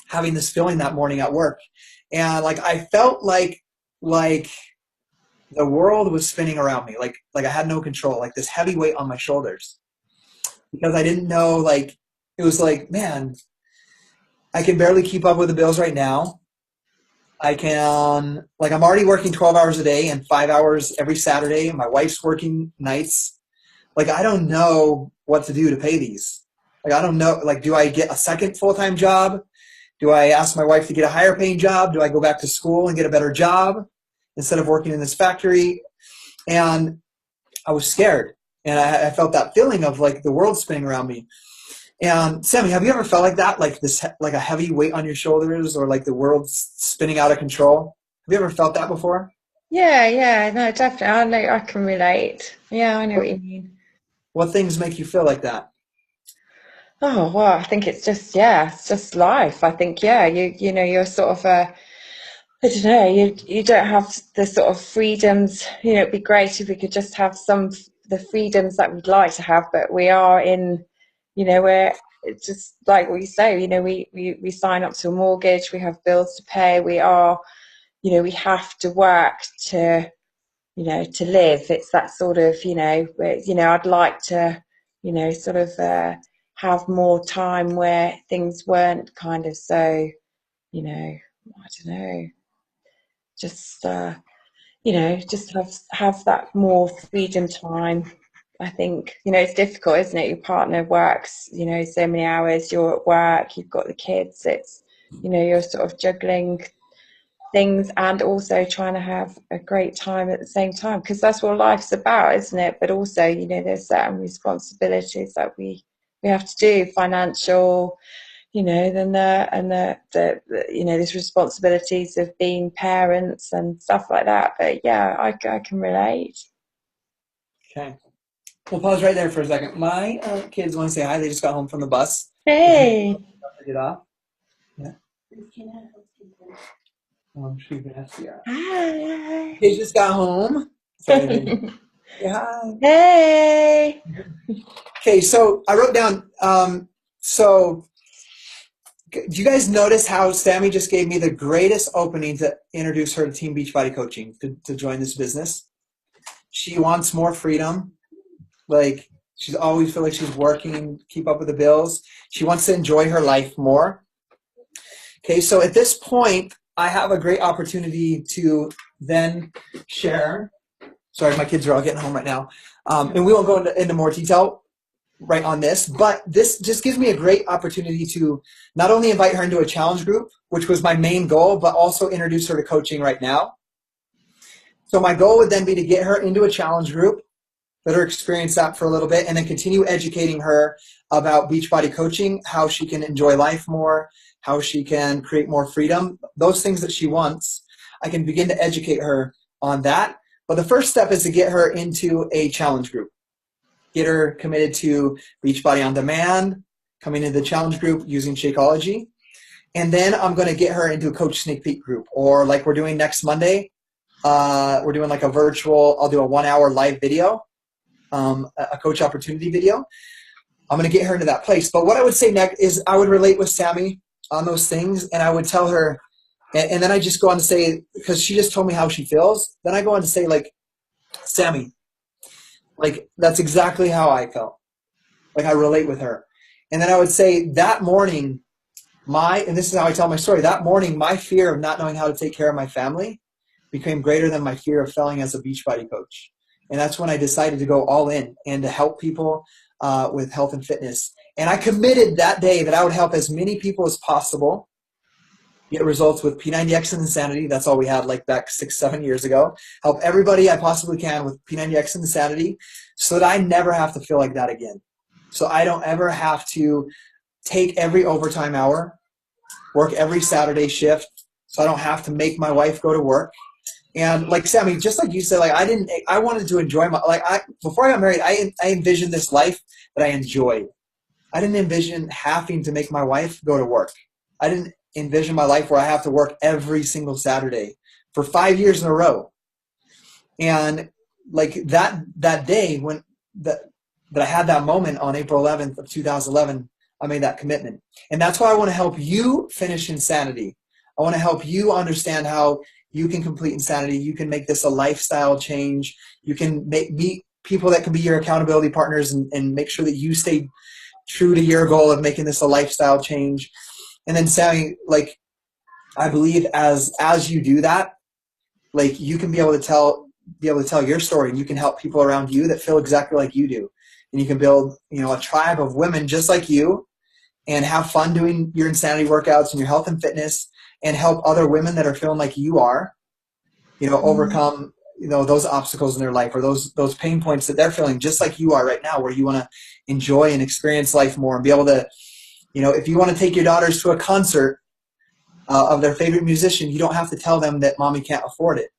having this feeling that morning at work. And like, I felt like the world was spinning around me, like I had no control, like this heavy weight on my shoulders, because I didn't know, like, it was like, man, I can barely keep up with the bills right now. I'm already working 12 hours a day and 5 hours every Saturday. My wife's working nights. Like, I don't know what to do to pay these. Like, I don't know, like, do I get a second full-time job? Do I ask my wife to get a higher paying job? Do I go back to school and get a better job instead of working in this factory? And I was scared. And I felt that feeling of, like, the world spinning around me. And Sammy, have you ever felt like that? Like this, like a heavy weight on your shoulders, or like the world's spinning out of control? Have you ever felt that before? Yeah, no, definitely. I know, I can relate. Yeah, I know what you mean. What things make you feel like that? Oh, well, I think it's just, yeah, it's just life. I think, yeah, you know, you're sort of I don't know, you don't have the sort of freedoms, you know, it'd be great if we could just have the freedoms that we'd like to have, but we are in, you know, we're it's just like what you say, you know, we sign up to a mortgage, we have bills to pay, we are, you know, we have to work to, you know, to live. It's that sort of, you know, I'd like to, you know, sort of have more time where things weren't kind of so, you know, I don't know, just you know, just have that more freedom time. I think, you know, it's difficult, isn't it? Your partner works, you know, so many hours, you're at work, you've got the kids, it's, you know, you're sort of juggling things and also trying to have a great time at the same time, because that's what life's about, isn't it? But also, you know, there's certain responsibilities that we have to do, financial, you know, then the you know, there's responsibilities of being parents and stuff like that. But yeah, I can relate. Okay. We'll pause right there for a second. My kids want to say hi. They just got home from the bus. If you Hey. get off. Yeah. She can ask you. Hi. Kids just got home. Sorry, they say hi. Hey. Okay, so I wrote down, so do you guys notice how Sammy just gave me the greatest opening to introduce her to Team Beachbody Coaching to join this business? She wants more freedom. Like, she's always feel like she's working, keep up with the bills. She wants to enjoy her life more. Okay, so at this point, I have a great opportunity to then share. Sorry, my kids are all getting home right now. And we won't go into more detail right on this, but this just gives me a great opportunity to not only invite her into a challenge group, which was my main goal, but also introduce her to coaching right now. So my goal would then be to get her into a challenge group, let her experience that for a little bit, and then continue educating her about Beachbody coaching, how she can enjoy life more, how she can create more freedom, those things that she wants. I can begin to educate her on that. But the first step is to get her into a challenge group. Get her committed to Beachbody On Demand, coming into the challenge group using Shakeology. And then I'm going to get her into a coach sneak peek group, or like we're doing next Monday. We're doing like a virtual, I'll do a 1 hour live video, a coach opportunity video. I'm going to get her into that place. But what I would say next is I would relate with Sammy on those things, and I would tell her, and then I just go on to say, because she just told me how she feels, then I go on to say, like, Sammy, like, that's exactly how I felt. Like, I relate with her. And then I would say that morning, and this is how I tell my story, that morning, my fear of not knowing how to take care of my family became greater than my fear of failing as a Beachbody coach. And that's when I decided to go all in and to help people with health and fitness. And I committed that day that I would help as many people as possible get results with P90X and Insanity. That's all we had like back 6-7 years ago. Help everybody I possibly can with P90X and Insanity so that I never have to feel like that again. So I don't ever have to take every overtime hour, work every Saturday shift, so I don't have to make my wife go to work. And like Sammy, just like you said, like I wanted to enjoy before I got married, I envisioned this life that I enjoyed. I didn't envision having to make my wife go to work. I didn't envision my life where I have to work every single Saturday for 5 years in a row. And like that day that I had that moment on April 11th of 2011, I made that commitment. And that's why I want to help you finish Insanity. I want to help you understand how you can complete Insanity. You can make this a lifestyle change. You can meet people that can be your accountability partners and make sure that you stay true to your goal of making this a lifestyle change. And then Sammy, like, I believe as you do that, like, you can be able to tell your story, and you can help people around you that feel exactly like you do. And you can build, a tribe of women just like you and have fun doing your Insanity workouts and your health and fitness, and help other women that are feeling like you are, overcome those obstacles in their life, or those pain points that they're feeling, just like you are right now, where you want to enjoy and experience life more and be able to, if you want to take your daughters to a concert of their favorite musician, you don't have to tell them that mommy can't afford it.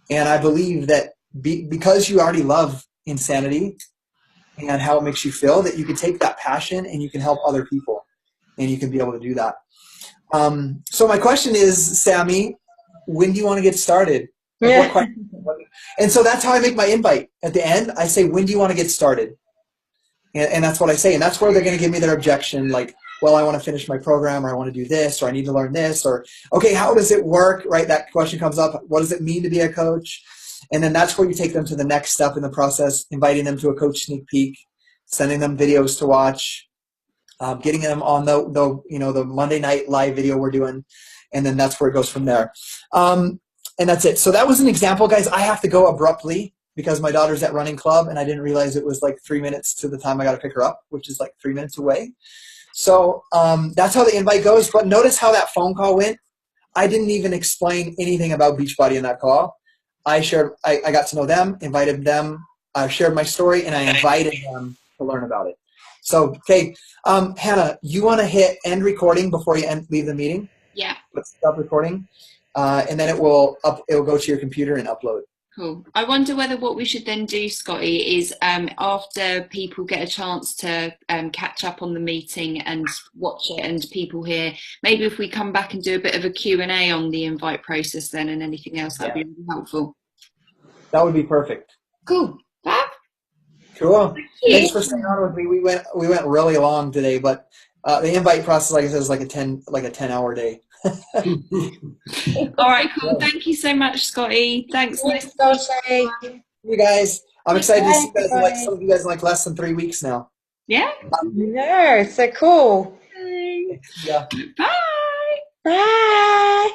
And I believe that because you already love insanity and how it makes you feel, that you can take that passion and you can help other people, and you can be able to do that. So my question is, Sammy, when do you want to get started? What question? And so that's how I make my invite. At the end, I say, when do you want to get started? And that's what I say. And that's where they're going to give me their objection, like, well, I want to finish my program, or I want to do this, or I need to learn this, or, okay, how does it work, right? That question comes up. What does it mean to be a coach? And then that's where you take them to the next step in the process, inviting them to a coach sneak peek, sending them videos to watch, getting them on the Monday night live video we're doing. And then that's where it goes from there. And that's it. So that was an example, guys. I have to go abruptly because my daughter's at running club, and I didn't realize it was like 3 minutes to the time I got to pick her up, which is like 3 minutes away. So that's how the invite goes. But notice how that phone call went. I didn't even explain anything about Beachbody in that call. I got to know them, invited them, I shared my story, and I invited them to learn about it. So, okay, Hannah, you want to hit end recording before you leave the meeting? Yeah. Let's stop recording, and then it will go to your computer and upload. Cool. I wonder whether what we should then do, Scotty, is after people get a chance to catch up on the meeting and watch it, and people here, maybe if we come back and do a bit of a Q&A on the invite process then, and anything else, that'd be really helpful. That would be perfect. Cool. Fab. Cool. Thanks for staying on with me. We went really long today, but the invite process, like I said, is like a 10-hour day. All right, cool. Thank you so much, Scotty. Thanks. Scotty. You guys, I'm excited to see you guys. Some of you guys in like less than 3 weeks now. Yeah. No, so cool. Yeah. Bye. Bye.